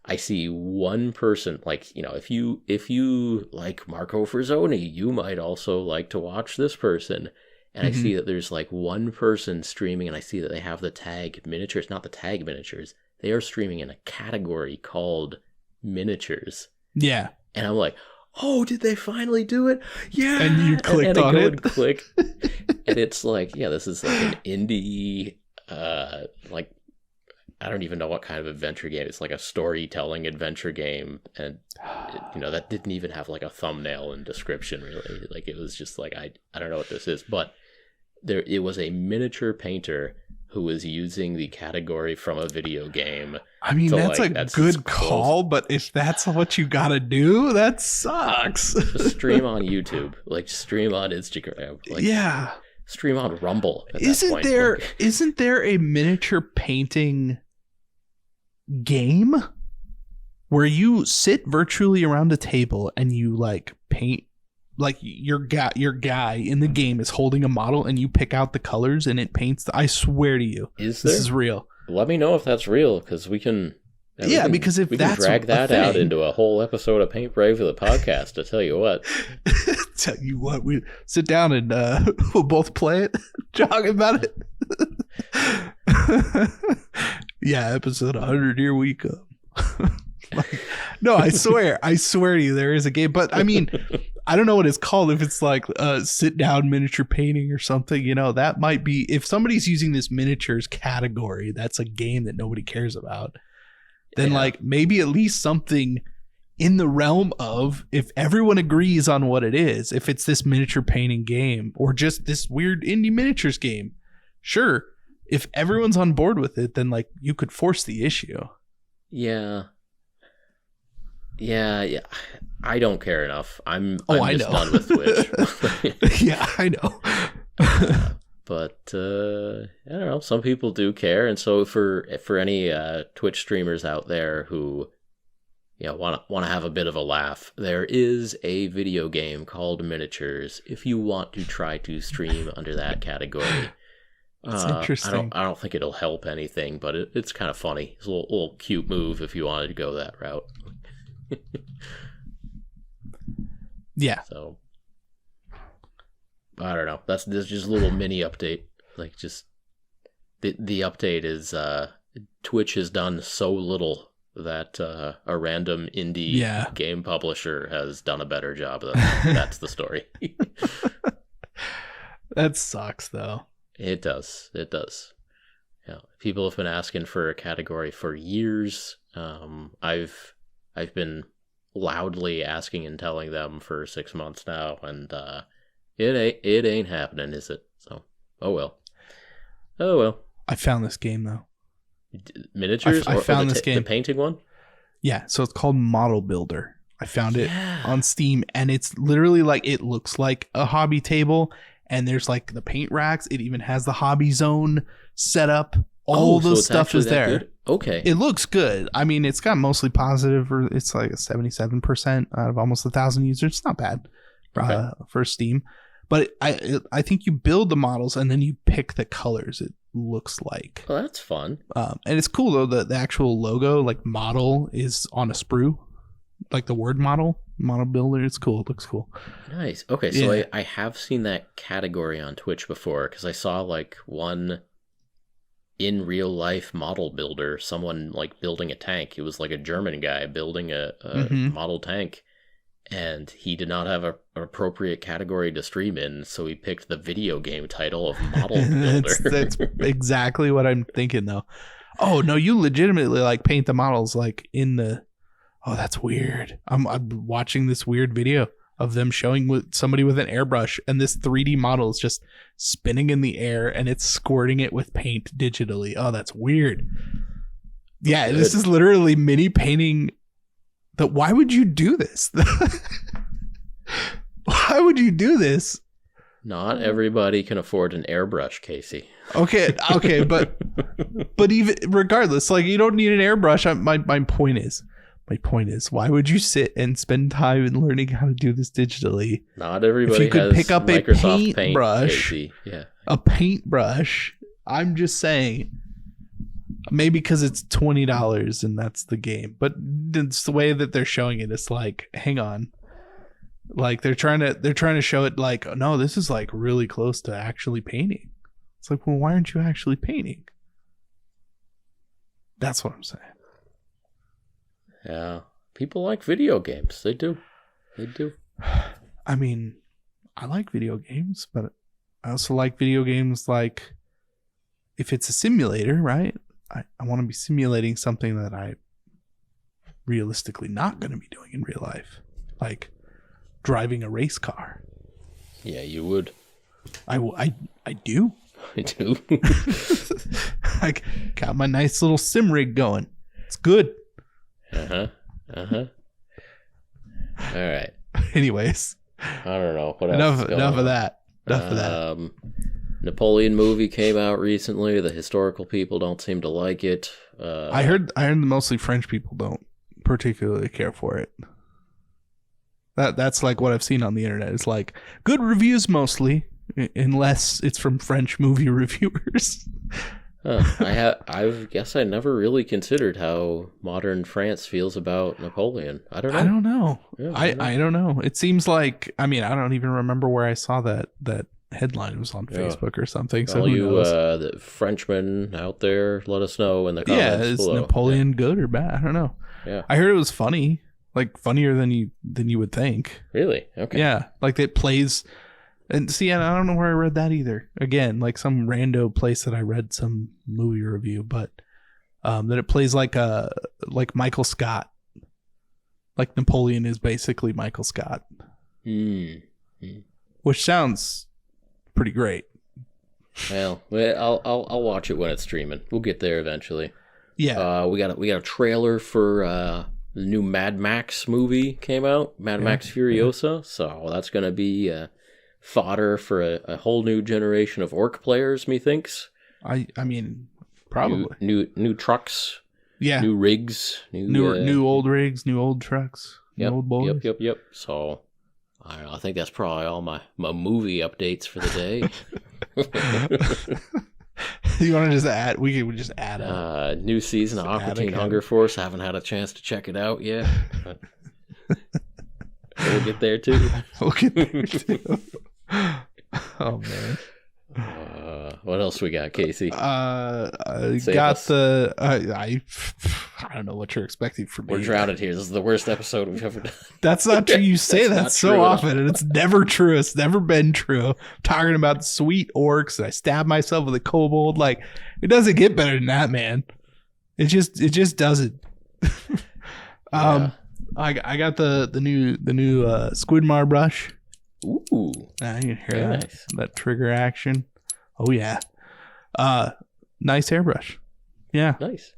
I see one person, if you like Marco Frazzoni, you might also like to watch this person. And I see that there's one person streaming, and I see that they have the tag miniatures, not the tag miniatures. They are streaming in a category called miniatures. Yeah. And I'm like, oh, did they finally do it? Yeah. And you clicked on it. And click. And it's this is an indie, I don't even know what kind of adventure game. It's a storytelling adventure game. And, that didn't even have a thumbnail and description, really. It was just I don't know what this is. But it was a miniature painter who was using the category from a video game. I mean, that's a good call, but if that's what you gotta do, that sucks. Just stream on YouTube, stream on Instagram, stream on Rumble. Isn't there a miniature painting game where you sit virtually around a table and you paint? Your guy in the game is holding a model and you pick out the colors and it paints. I swear to you, this is real. Let me know if that's real, because we can. Because if we can drag that out into a whole episode of Paint Brave for the podcast. To tell you what, we sit down and we'll both play it, talk about it. Episode 100. Here we come. No, I swear to you, there is a game, but I mean, I don't know what it's called. If it's sit down miniature painting or something, that might be, if somebody's using this miniatures category, that's a game that nobody cares about. Then maybe at least something in the realm of, if everyone agrees on what it is, if it's this miniature painting game or just this weird indie miniatures game, sure. If everyone's on board with it, then you could force the issue. Yeah. I don't care enough. I'm just done with Twitch. Yeah, I know. But I don't know. Some people do care, and so for any Twitch streamers out there who want to have a bit of a laugh, there is a video game called Miniatures. If you want to try to stream under that category. That's interesting. I don't think it'll help anything, but it's kind of funny. It's a little cute move if you wanted to go that route. Yeah. So I don't know. That's just a little mini update. Just the update is Twitch has done so little that a random indie game publisher has done a better job. That's the story. That sucks, though. It does. People have been asking for a category for years. I've been loudly asking and telling them for 6 months now, and it ain't happening, is it? So, oh well. I found this game though. Miniatures? I found this game. The painting one? Yeah, so it's called Model Builder. I found it on Steam, and it's literally it looks like a hobby table, and there's the paint racks. It even has the hobby zone set up. All the stuff is there. Good? Okay. It looks good. I mean, it's got mostly positive, or it's a 77% out of almost 1,000 users. It's not bad for Steam. But I think you build the models and then you pick the colors, it looks like. Well, that's fun. And it's cool, though. The actual logo, model, is on a sprue. like the word model builder. It's cool. It looks cool. Nice. Okay, so I have seen that category on Twitch before because I saw like one in real life model builder, someone like building a tank. It was like a German guy building a model tank, and he did not have an appropriate category to stream in, so he picked the video game title of model builder. That's exactly what I'm thinking though. Oh no, you legitimately like paint the models like in the. Oh, that's weird. I'm watching this weird video of them showing with somebody with an airbrush, and this 3D model is just spinning in the air and it's squirting it with paint digitally. Oh, that's weird. Yeah, good. This is literally mini painting. Why would you do this? Why would you do this? Not everybody can afford an airbrush, Casey. Okay, but even regardless, like you don't need an airbrush. My point is, why would you sit and spend time in learning how to do this digitally? Not everybody. If you could pick up Microsoft a paintbrush, a paintbrush. I'm just saying, maybe because it's $20 and that's the game, but it's the way that they're showing it. It's like, hang on, like they're trying to show it like, no, this is like really close to actually painting. It's like, well, why aren't you actually painting? That's what I'm saying. Yeah, people like video games. They do. I mean, I like video games, but I also like video games like if it's a simulator, right? I want to be simulating something that I realistically not going to be doing in real life, like driving a race car. Yeah, you would. I do. I do. I got my nice little sim rig going. It's good. All right. Anyways, I don't know what else. Enough of that. Napoleon movie came out recently. The historical people don't seem to like it. I heard mostly French people don't particularly care for it. That's like what I've seen on the internet. It's like good reviews mostly, unless it's from French movie reviewers. I guess I never really considered how modern France feels about Napoleon. I don't know. Yeah, I don't know. It seems like, I mean, I don't even remember where I saw that headline. It was on Facebook or something. So all you the Frenchmen out there, let us know in the comments below. Is Napoleon good or bad? I don't know. Yeah, I heard it was funny, like funnier than you would think. Really? Okay. Yeah, like it plays. And see, I don't know where I read that either. Again, like some rando place that I read some movie review, but that it plays like Michael Scott. Like Napoleon is basically Michael Scott. Which sounds pretty great. Well, I'll watch it when it's streaming. We'll get there eventually. Yeah. We got a trailer for the new Mad Max movie came out, Mad Max Furiosa. Yeah. So that's gonna be fodder for a whole new generation of Ork players, methinks. I mean, probably new trucks, new rigs, new old rigs, new old trucks, new old boys. Yep. So I don't know, I think that's probably all my movie updates for the day. You want to just add? We could just add a new season of Aqua Teen Hunger Force. Haven't had a chance to check it out yet. But we'll get there too. Oh man. What else we got, Casey? I don't know what you're expecting from me. We're drowning here. This is the worst episode we've ever done. That's not true. You say that so often, and it's never true. It's never been true. I'm talking about sweet orcs, and I stab myself with a kobold. Like, it doesn't get better than that, man. It just doesn't. I got the new Squidmar brush. Ooh, you can hear that. Nice. That trigger action. Oh yeah. Nice airbrush. Yeah. Nice.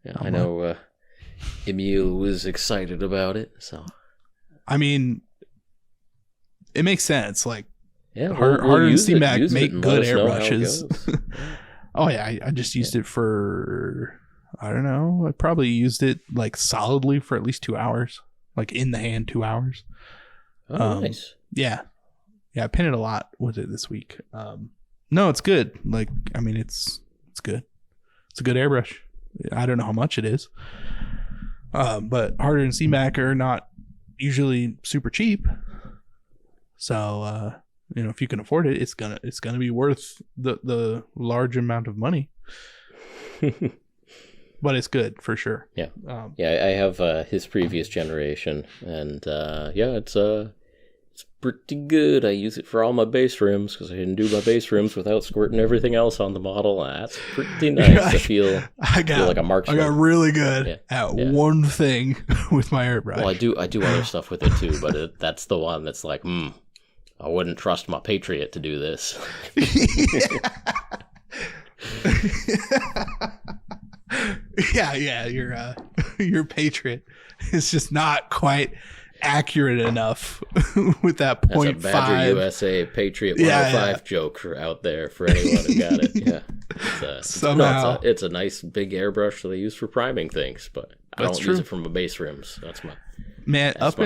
Yeah, I know Emil was excited about it, so I mean, it makes sense. Like, harder to see Mac make good airbrushes. Oh yeah, I just used it for, I don't know, I probably used it like solidly for at least 2 hours. Like in the hand, 2 hours. Oh, nice. Yeah, I painted a lot with it this week. No, it's good. Like, I mean, it's good. It's a good airbrush. I don't know how much it is. But harder and CMAC are not usually super cheap. So, if you can afford it, it's gonna be worth the large amount of money. But it's good for sure. Yeah. I have his previous generation, and it's pretty good. I use it for all my base rims because I can do my base rims without squirting everything else on the model. That's pretty nice to feel. I feel like a marksman. I got really good at one thing with my airbrush. Well, I do other stuff with it too, but that's the one that's like, I wouldn't trust my Patriot to do this. Your Patriot is just not quite accurate enough with that 0.5. That's a Badger USA Patriot 105 joke out there for anyone who got it. Yeah, somehow it's a nice big airbrush that they use for priming things, but I don't use it for my base rims. That's my up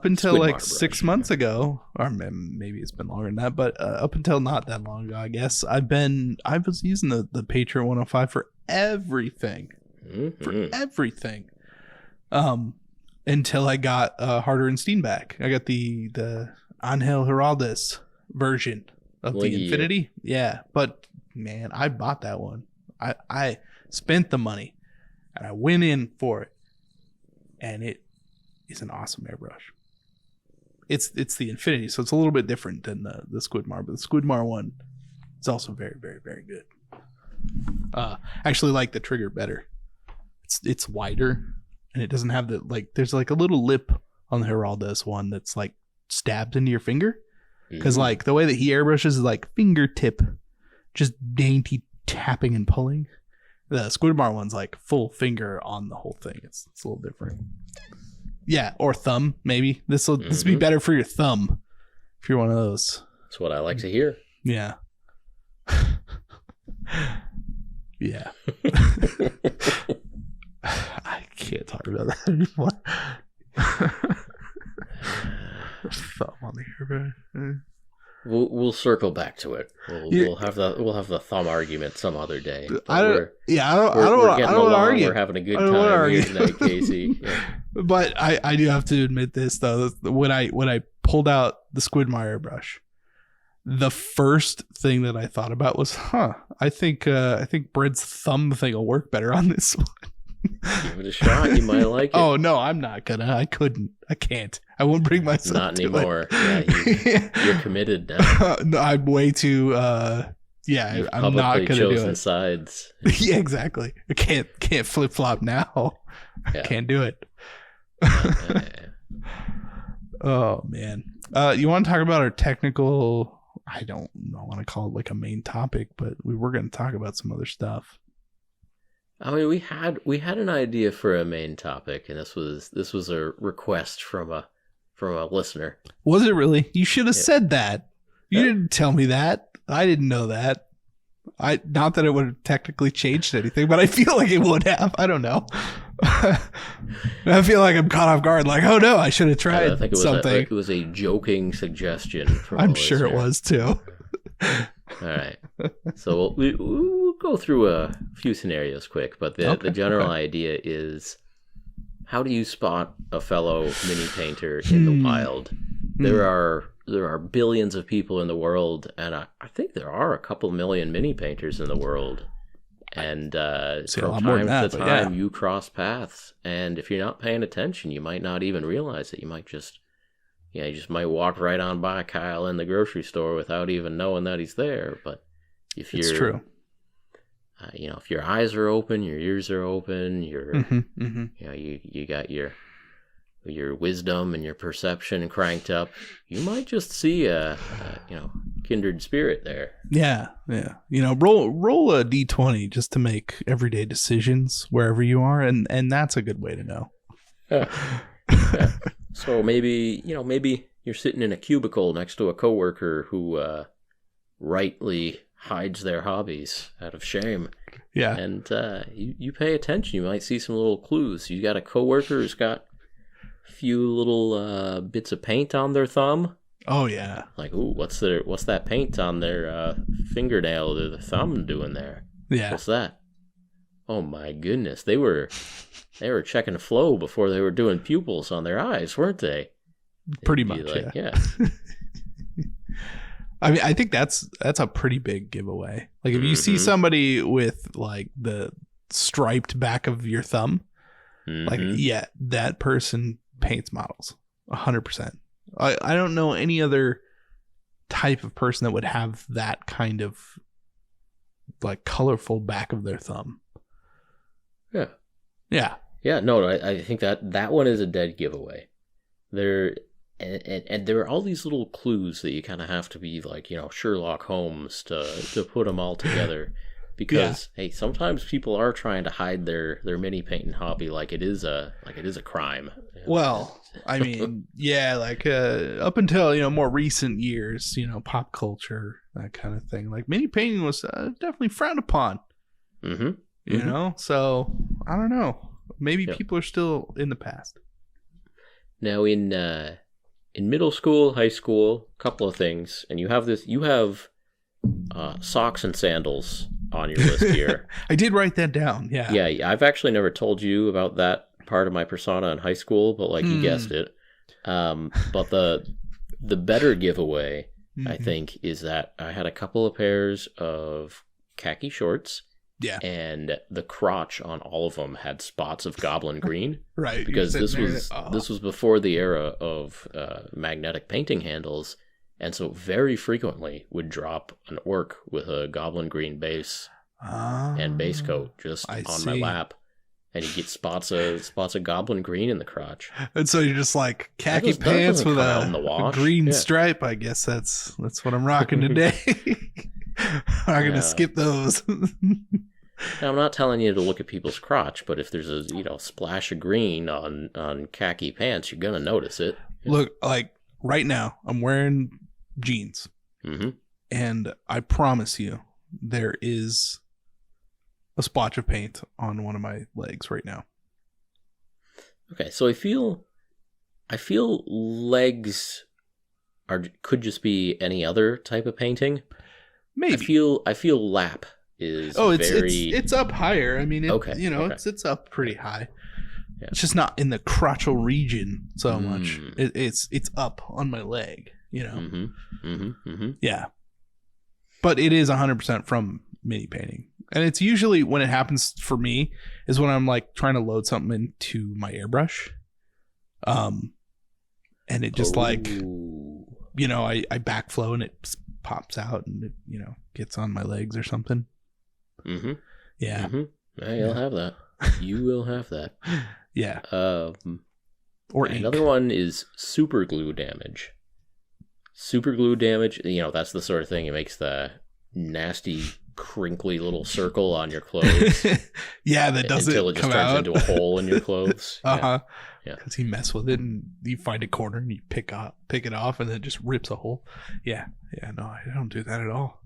until like 6 months ago, or maybe it's been longer than that, but up until not that long ago, I guess I was using the Patriot 105 for everything, until I got Harder and Steenback. I got the Angel Heraldez version of the Infinity. Yeah, but man, I bought that one. I spent the money, and I went in for it, and it is an awesome airbrush. It's the Infinity, so it's a little bit different than the Squidmar, but the Squidmar one is also very, very, very good. Actually like the trigger better. It's wider, and it doesn't have there's like a little lip on the Heraldez one that's like stabbed into your finger, because like the way that he airbrushes is like fingertip, just dainty tapping and pulling. The Squidmar one's like full finger on the whole thing. It's a little different. Yeah, or thumb maybe. This will be better for your thumb if you're one of those. That's what I like to hear. Yeah. Yeah. I can't talk about that anymore. Thumb on the airbrush. We'll circle back to it. We'll have the thumb argument some other day. I don't want to argue. We're having a good time here tonight, Casey. Yeah. But I do have to admit this though. When I pulled out the Squidmar airbrush, the first thing that I thought about was, I think Brent's thumb thing will work better on this one. Give it a shot. You might like it. Oh no, I'm not gonna. I couldn't. I can't. I won't bring myself. Not anymore. Yeah, you're committed now. No, I'm way too. I'm not gonna do it. Sides. Yeah, exactly. I can't flip flop now. Yeah. I can't do it. Oh man. You want to talk about our technical? I don't want to call it like a main topic, but we were going to talk about some other stuff. I mean, we had an idea for a main topic, and this was a request from a listener. Was it really? You should have said that. You didn't tell me that. I didn't know that. Not that it would have technically changed anything, but I feel like it would have. I don't know. I feel like I'm caught off guard. Like, oh no, I should have tried I think it was something. It was a joking suggestion. From I'm sure it was too. All right. So we'll go through a few scenarios quick, but the general idea is, how do you spot a fellow mini painter in the wild? There are billions of people in the world, and I think there are a couple million mini painters in the world. And from time to time, you cross paths, and if you're not paying attention, you might not even realize it. You might just might walk right on by Kyle in the grocery store without even knowing that he's there. But if you're, it's true. If your eyes are open, your ears are open, you got your wisdom and your perception cranked up, you might just see a kindred spirit there. Yeah. Roll a D20 just to make everyday decisions wherever you are, and that's a good way to know. Yeah. So maybe you're sitting in a cubicle next to a coworker who rightly hides their hobbies out of shame. Yeah. And you pay attention, you might see some little clues. You got a coworker who's got a few little bits of paint on their thumb. Oh yeah. Like, ooh, what's that paint on their fingernail or the thumb doing there? Yeah. What's that? Oh my goodness, they were checking flow before they were doing pupils on their eyes, weren't they? Pretty much, yeah. I mean, I think that's a pretty big giveaway. Like if you see somebody with like the striped back of your thumb, like yeah, that person paints models 100%. I don't know any other type of person that would have that kind of like colorful back of their thumb. Yeah. No, I think that one is a dead giveaway. And there are all these little clues that you kind of have to be like, Sherlock Holmes to put them all together, because hey, sometimes people are trying to hide their mini painting hobby like it is a crime. Well, I mean, yeah, like up until more recent years, pop culture, that kind of thing. Like mini painting was definitely frowned upon. So I don't know. Maybe people are still in the past. Now in middle school, high school, a couple of things, and you have socks and sandals on your list here. I did write that down. Yeah. I've actually never told you about that part of my persona in high school, but like you guessed it. But the better giveaway, I think, is that I had a couple of pairs of khaki shorts. Yeah. And the crotch on all of them had spots of goblin green. Right. Because this was before the era of magnetic painting handles, and so very frequently would drop an orc with a goblin green base and base coat just on my lap, and you get spots of goblin green in the crotch. And so you're just like khaki pants with a green stripe. I guess that's what I'm rocking today. I'm not gonna skip those. Now, I'm not telling you to look at people's crotch, but if there's a splash of green on khaki pants, you're gonna notice it. Look, like right now, I'm wearing jeans, and I promise you, there is a splotch of paint on one of my legs right now. Okay, so I feel legs could just be any other type of painting. Maybe I feel lap is it's up higher. I mean, it's up pretty high. Yeah. It's just not in the crotchal region so much. It's up on my leg, Yeah, but it is 100% from mini painting, and it's usually when it happens for me is when I'm like trying to load something into my airbrush, and it just I backflow and it pops out and it gets on my legs or something. Yeah. You'll have that. You will have that. Yeah. Or another one is super glue damage. Super glue damage, that's the sort of thing. It makes the nasty crinkly little circle on your clothes. Yeah, that doesn't until it just turns into a hole in your clothes. Yeah. Because you mess with it and you find a corner and you pick it off and then it just rips a hole. Yeah. No, I don't do that at all.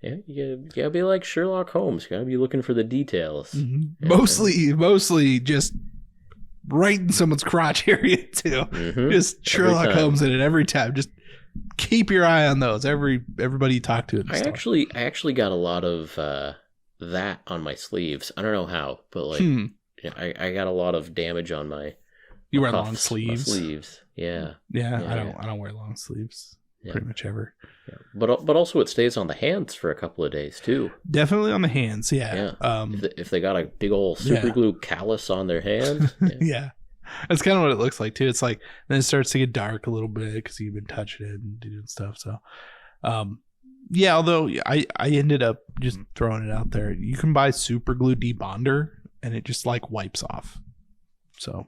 Yeah, you gotta be like Sherlock Holmes. You gotta be looking for the details. Mostly just right in someone's crotch area too. Just Sherlock Holmes in it every time. Just keep your eye on those. Everybody you talk to. I actually got a lot of that on my sleeves. I don't know how, but like I got a lot of damage on my. You wear long sleeves. My sleeves. Yeah. I don't wear long sleeves. Pretty much ever. Yeah. But also it stays on the hands for a couple of days too. Definitely on the hands, yeah. If they got a big old super glue callus on their hand. Yeah. That's kind of what it looks like too. It's like then it starts to get dark a little bit because you've been touching it and doing stuff. So although I ended up just throwing it out there. You can buy super glue debonder and it just like wipes off. So,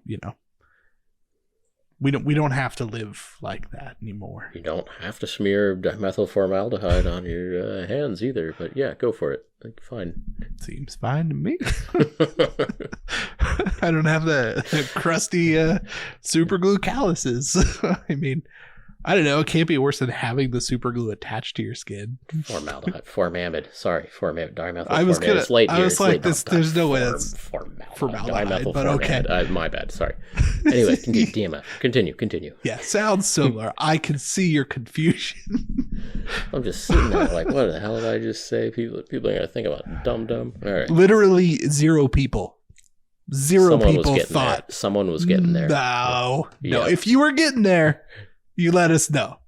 we don't have to live like that anymore. You don't have to smear dimethyl formaldehyde on your hands either, but yeah, go for it. Like, fine. Seems fine to me. I don't have the crusty super glue calluses. I mean, I don't know. It can't be worse than having the super glue attached to your skin. Formamide. Sorry, formamide. I was gonna. I was like, there's no way that's formaldehyde. But okay. My bad. Sorry. Anyway, continue. Yeah, sounds similar. I can see your confusion. I'm just sitting there like, what the hell did I just say? People are gonna think about dumb. All right. Literally 0 people. Zero people thought someone was getting there. No. If you were getting there, you let us know.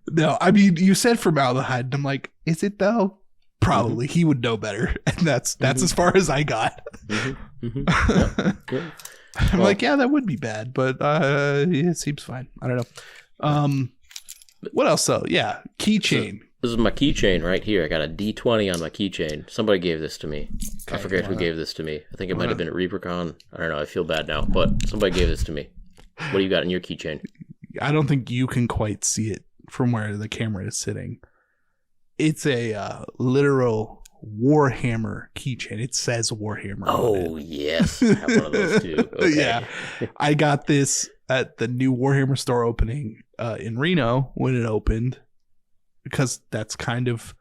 No, I mean, you said formaldehyde, and I'm like, is it though? Probably. He would know better, and that's as far as I got. Yep. I'm like, yeah, that would be bad, but it seems fine. I don't know. What else though? Yeah, keychain. This is my keychain right here. I got a D20 on my keychain. Somebody gave this to me. I forget who gave this to me. I think it might have been at ReaperCon. I don't know. I feel bad now, but somebody gave this to me. What do you got in your keychain? I don't think you can quite see it from where the camera is sitting. It's a literal Warhammer keychain. It says Warhammer. Oh, yes. I have one of those too. Okay. Yeah. I got this at the new Warhammer store opening in Reno when it opened, because that's kind of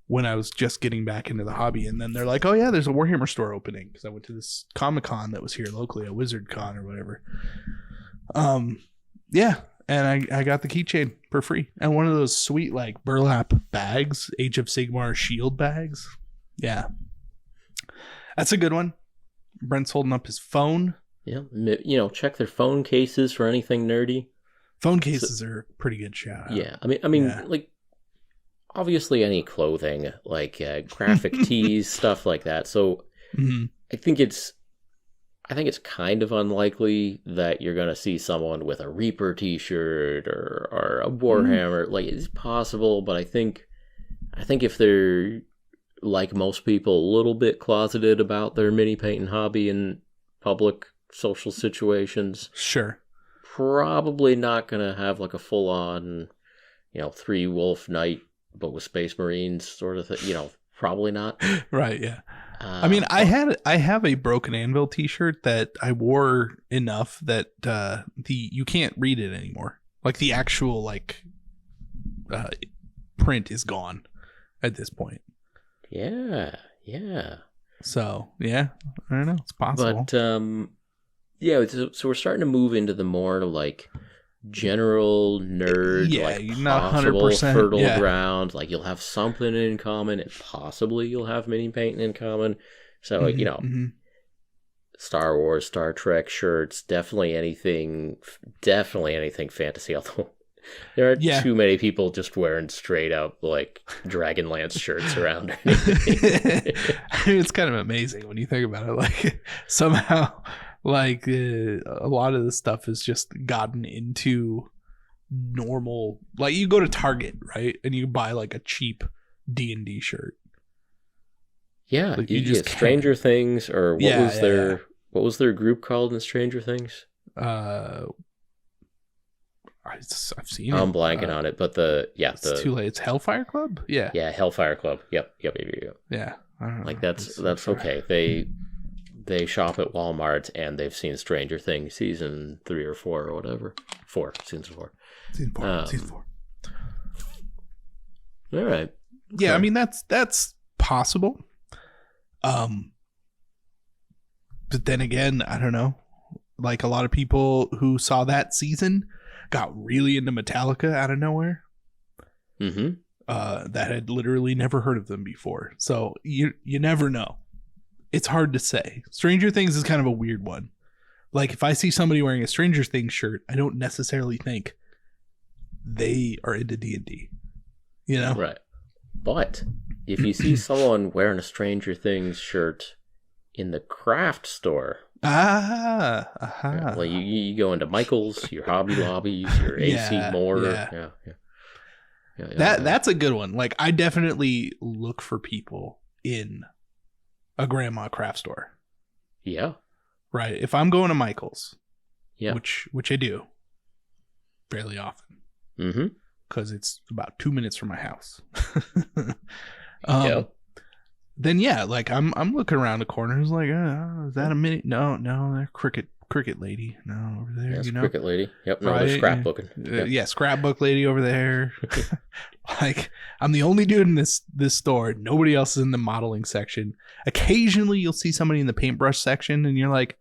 when I was just getting back into the hobby. And then they're like, oh, yeah, there's a Warhammer store opening, because I went to this Comic-Con that was here locally, a WizardCon or whatever. Yeah. And I got the keychain for free. And one of those sweet, like, burlap bags, Age of Sigmar shield bags. Yeah. That's a good one. Brent's holding up his phone. Yeah. You know, check their phone cases for anything nerdy. Phone cases are a pretty good shout out. Yeah. I mean, like, obviously any clothing, like graphic tees, stuff like that. So I think it's kind of unlikely that you're going to see someone with a Reaper t-shirt or a Warhammer. Like, it's possible, but I think if they're, like most people, a little bit closeted about their mini painting hobby in public social situations, sure, probably not going to have like a full-on, 3-wolf knight but with Space Marines sort of thing. Probably not. Right, yeah. I mean, I have a Broken Anvil t-shirt that I wore enough that you can't read it anymore. Like, the actual print is gone at this point. Yeah. So, yeah, I don't know. It's possible. But, yeah, so we're starting to move into the more like general nerd, like not possible 100%, fertile ground. Like, you'll have something in common, and possibly you'll have mini painting in common. So, Star Wars, Star Trek shirts, definitely anything fantasy. Although there are too many people just wearing straight up like Dragonlance shirts around. I mean, it's kind of amazing when you think about it. Like, somehow, like, a lot of the stuff has just gotten into normal. Like, you go to Target, right, and you buy like a cheap D&D shirt. Yeah, like, you just Stranger Things, or what was their group called in Stranger Things? I've seen it. I'm blanking on it, but it's too late. It's Hellfire Club. Yeah, Hellfire Club. Yep. Yeah, I don't know. Like, that's okay. They shop at Walmart, and they've seen Stranger Things season 3 or 4 or whatever. Season 4. Season 4. All right. Yeah, okay. I mean, that's possible. But then again, I don't know. Like, a lot of people who saw that season got really into Metallica out of nowhere. Mm-hmm. That had literally never heard of them before. So you never know. It's hard to say. Stranger Things is kind of a weird one. Like, if I see somebody wearing a Stranger Things shirt, I don't necessarily think they are into D&D. Right. But if you see someone wearing a Stranger Things shirt in the craft store, well, you go into Michael's, your Hobby Lobbies, your AC Moore. Yeah. That's a good one. Like, I definitely look for people in a grandma craft store. Yeah. Right. If I'm going to Michael's, yeah, which I do fairly often. Mm-hmm. Because it's about 2 minutes from my house. Then like I'm looking around the corner. It's like, is that a mini? No, they're cricket Cricket Lady. No, over there. Yes, Cricket Lady. Yep. No, they're scrapbooking. Yep. Yeah, scrapbook lady over there. Like, I'm the only dude in this store. Nobody else is in the modeling section. Occasionally, you'll see somebody in the paintbrush section, and you're like,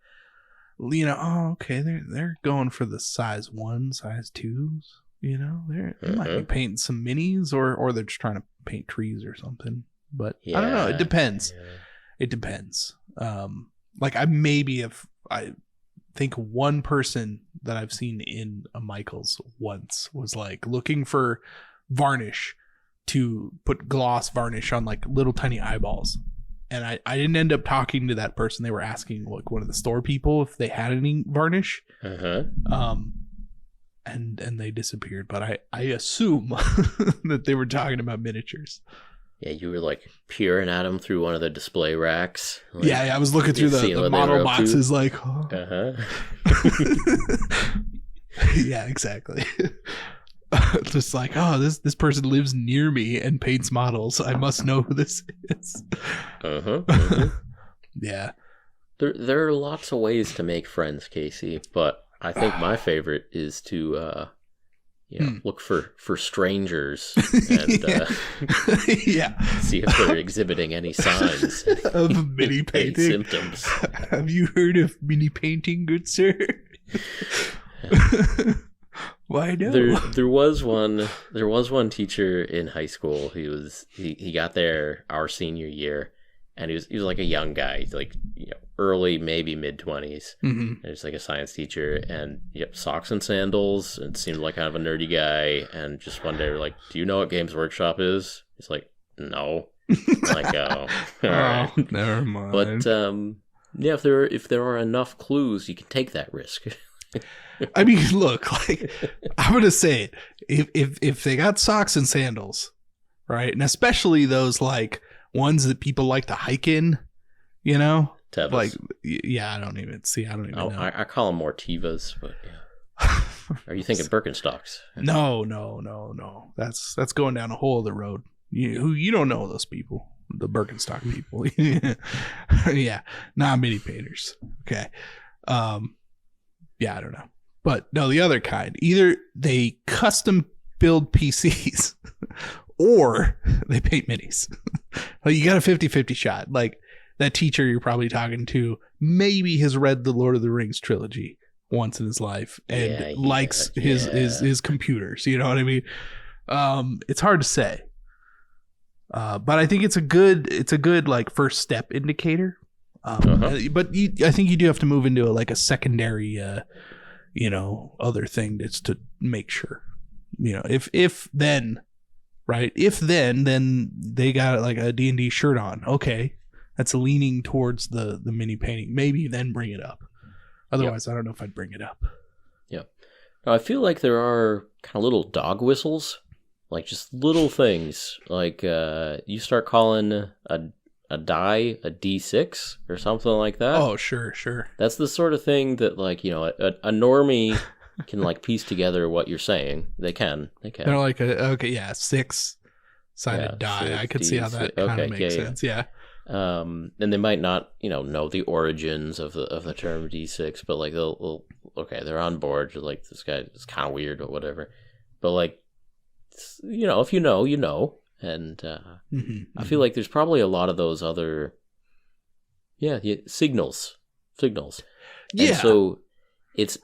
oh, okay, they're going for the size 1, size 2s. They might be painting some minis, or they're just trying to paint trees or something. But I don't know. It depends. Yeah. It depends. Like I think one person that I've seen in a Michaels once was like looking for varnish to put gloss varnish on like little tiny eyeballs. And I didn't end up talking to that person. They were asking like one of the store people if they had any varnish. And they disappeared. But I assume that they were talking about miniatures. Yeah, you were like peering at them through one of the display racks. Like, yeah, I was looking through the model boxes like, yeah, exactly. Just like, oh, this person lives near me and paints models. I must know who this is. Yeah. There are lots of ways to make friends, Casey, but I think my favorite is to look for strangers and see if they're exhibiting any signs of mini painting symptoms. Have you heard of mini painting, good sir? Why no? There was one teacher in high school. He got there our senior year, and he was like a young guy, like early, maybe mid-20s. And he's like a science teacher, and socks and sandals, and seemed like kind of a nerdy guy. And just one day we're like, "Do you know what Games Workshop is?" He's like, "No." I'm like, oh, all right. Never mind. But if there are enough clues, you can take that risk. I mean, look, like, I'm gonna say it. If they got socks and sandals, right, and especially those like ones that people like to hike in, Tevas. Like, yeah, I don't even know. I call them more Tevas, but yeah. Are you thinking Birkenstocks? No. That's going down a whole other road. You don't know those people, the Birkenstock people. Yeah, not mini painters. Okay. Yeah, I don't know. But no, the other kind. Either they custom build PCs or they paint minis. Like, you got a 50-50 shot. Like, that teacher you're probably talking to maybe has read the Lord of the Rings trilogy once in his life and likes his computers. You know what I mean? It's hard to say. But I think it's a good like first step indicator. But I think you do have to move into a secondary other thing that's to make sure, if then they got like a D&D shirt on. Okay. That's leaning towards the mini painting. Maybe then bring it up. Otherwise, I don't know if I'd bring it up. Yeah. Now, I feel like there are kind of little dog whistles, like just little things. Like you start calling a die a D6 or something like that. Oh, sure. That's the sort of thing that a normie can like piece together what you're saying. They can. They're like 6-sided die. 6, I could see how that kind of makes sense. Yeah. And they might not, know the origins of the term D6, but like they'll they're on board. Like, this guy is kind of weird or whatever. But like, if you know. And I feel like there's probably a lot of those other, signals. Yeah. And so it's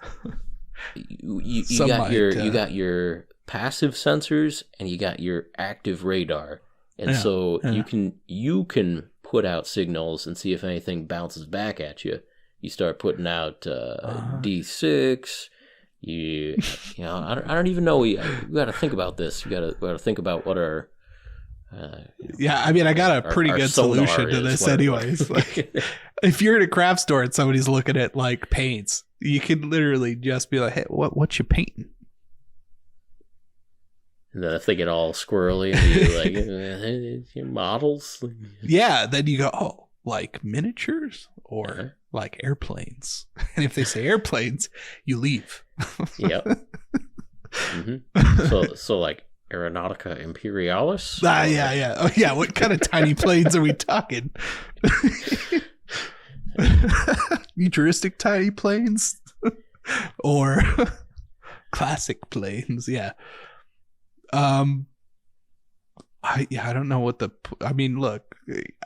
you got your passive sensors and you got your active radar, and you can put out signals and see if anything bounces back at you. You start putting out D6. I don't even know. We got to think about this. We got to think about what our I mean, I got a pretty good solution to this anyways. Like, if you're in a craft store and somebody's looking at like paints, you could literally just be like, "Hey, what you painting?" And then if they get all squirrely, and you're like, models. Yeah, then you go, "Oh, like miniatures or like airplanes?" And if they say airplanes, you leave. Yep. So like Aeronautica Imperialis? Yeah. Oh, yeah. What kind of tiny planes are we talking? futuristic tiny planes or classic planes. Yeah. I don't know what I mean, look,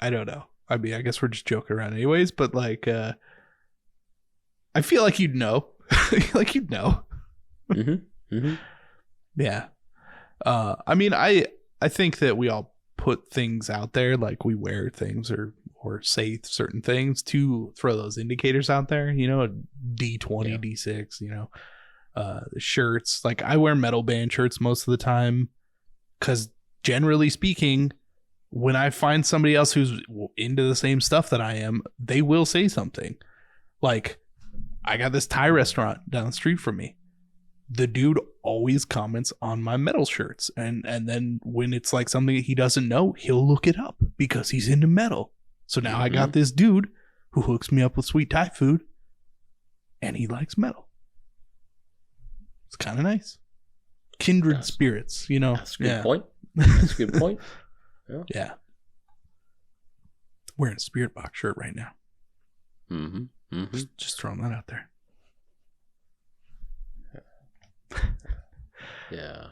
I don't know. I mean, I guess we're just joking around anyways, but like, I feel like you'd know. Like you'd know. Mm-hmm. Mm-hmm. Yeah. I mean, I think that we all put things out there, like we wear things or say certain things to throw those indicators out there, you know, D20, D6, you know, the shirts. Like I wear metal band shirts most of the time because generally speaking, when I find somebody else who's into the same stuff that I am, they will say something. Like, I got this Thai restaurant down the street from me. The dude always comments on my metal shirts. And then when it's like something that he doesn't know, he'll look it up because he's into metal. So now I got this dude who hooks me up with sweet Thai food and he likes metal. It's kind of nice. Kindred spirits, you know. That's a good point. That's a good point. Yeah. Wearing a Spirit Box shirt right now. Mm-hmm. Mm-hmm. Just throwing that out there. Yeah.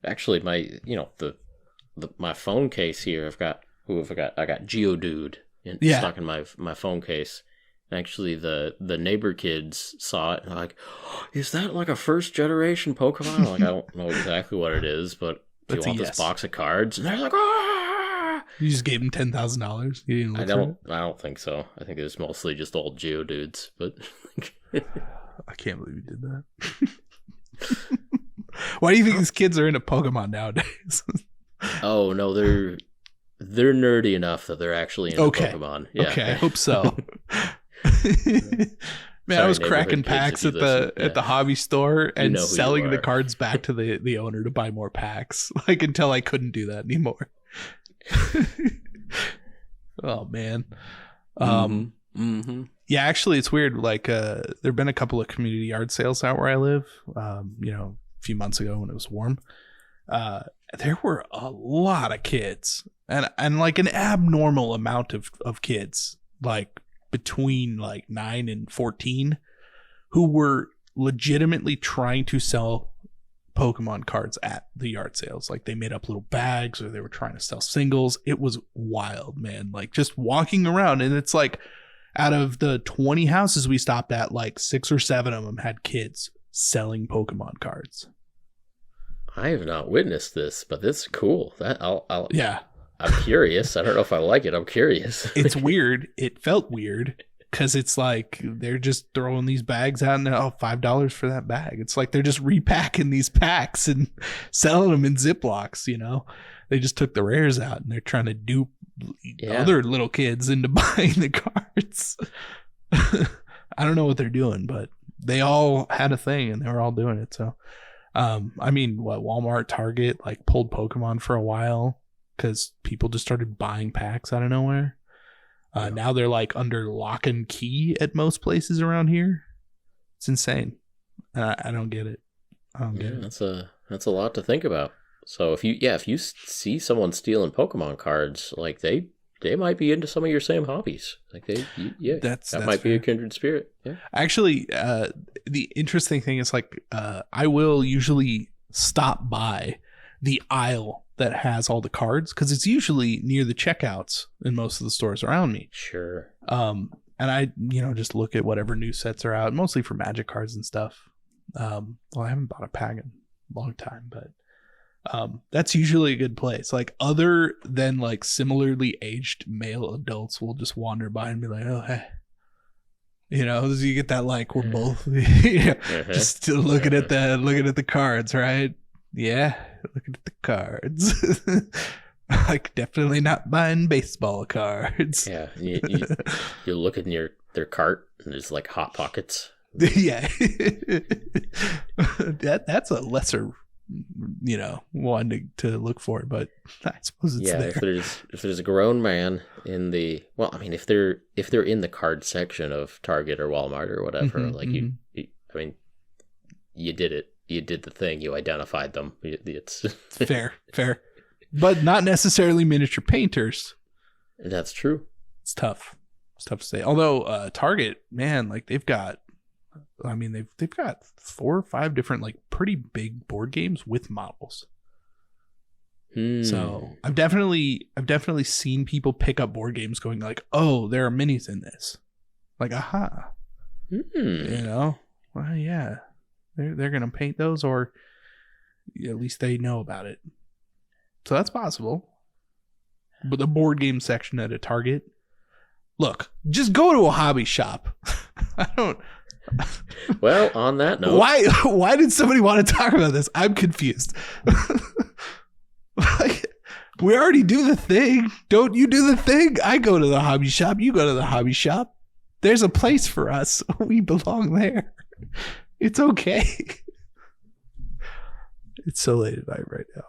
Actually, my phone case here, I got Geodude stuck in my phone case. Actually, the neighbor kids saw it and they're like, oh, is that like a first generation Pokemon? I'm like, I don't know exactly what it is, but do you want this box of cards? And they're like, ah! You just gave them $10,000. You didn't look I don't think so. I think it was mostly just old Geodudes, but I can't believe you did that. Why do you think these kids are into Pokemon nowadays? Oh no, they're nerdy enough that they're actually into Pokemon. Yeah. Okay, I hope so. Man, I was cracking packs at the hobby store and selling the cards back to the owner to buy more packs, like until I couldn't do that anymore. Oh man. Yeah, actually it's weird. Like there've been a couple of community yard sales out where I live. You know, a few months ago when it was warm. There were a lot of kids and like an abnormal amount of kids, like between like 9 and 14, who were legitimately trying to sell Pokemon cards at the yard sales. Like they made up little bags or they were trying to sell singles. It was wild, man. Like just walking around, and it's like out of the 20 houses we stopped at, like 6 or 7 of them had kids selling Pokemon cards. I have not witnessed this, but this is cool. Yeah. I'm curious. I don't know if I like it. I'm curious. It's weird. It felt weird because it's like they're just throwing these bags out and $5 for that bag. It's like they're just repacking these packs and selling them in Ziplocs, you know? They just took the rares out and they're trying to dupe other little kids into buying the cards. I don't know what they're doing, but they all had a thing and they were all doing it. So, I mean, Walmart, Target, like pulled Pokemon for a while because people just started buying packs out of nowhere. Now they're like under lock and key at most places around here. It's insane. I don't get it. I don't get it. That's a lot to think about. So if you see someone stealing Pokemon cards, like they might be into some of your same hobbies. Like that might be a kindred spirit. Yeah. Actually, the interesting thing is like I will usually stop by the aisle that has all the cards because it's usually near the checkouts in most of the stores around me. Sure. And I, just look at whatever new sets are out, mostly for Magic cards and stuff. Well, I haven't bought a pack in a long time, but that's usually a good place. Like other than like similarly aged male adults will just wander by and be like, oh, hey. You get that like we're both just still looking at the cards, right? Yeah, looking at the cards. Like definitely not buying baseball cards. Yeah, you look in their cart and there's like Hot Pockets. Yeah, that's a lesser, one to look for, but I suppose it's there. If there's a grown man in the if they're in the card section of Target or Walmart or whatever, you did it. You did the thing. You identified them. It's fair, but not necessarily miniature painters. That's true. It's tough. It's tough to say. Although Target, man, like they've got 4 or 5 different like pretty big board games with models. So I've definitely seen people pick up board games going like, oh, there are minis in this. Like, aha. You know? Well, yeah. They're gonna paint those, or at least they know about it. So that's possible. But the board game section at a Target, look, just go to a hobby shop. I don't. Well, on that note, why did somebody want to talk about this? I'm confused. Like, we already do the thing. Don't you do the thing? I go to the hobby shop. You go to the hobby shop. There's a place for us. We belong there. It's okay. It's so late at night right now.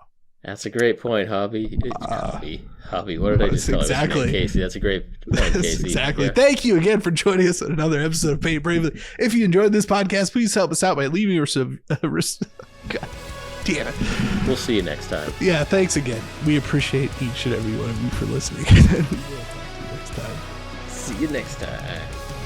That's a great point, Hobby. Hobby. What did I just tell you? Casey, that's a great point, Casey. Exactly. Yeah. Thank you again for joining us on another episode of Paint Bravely. If you enjoyed this podcast, please help us out by leaving God damn it. We'll see you next time. Yeah, thanks again. We appreciate each and every one of you for listening. We'll talk to you next time. See you next time.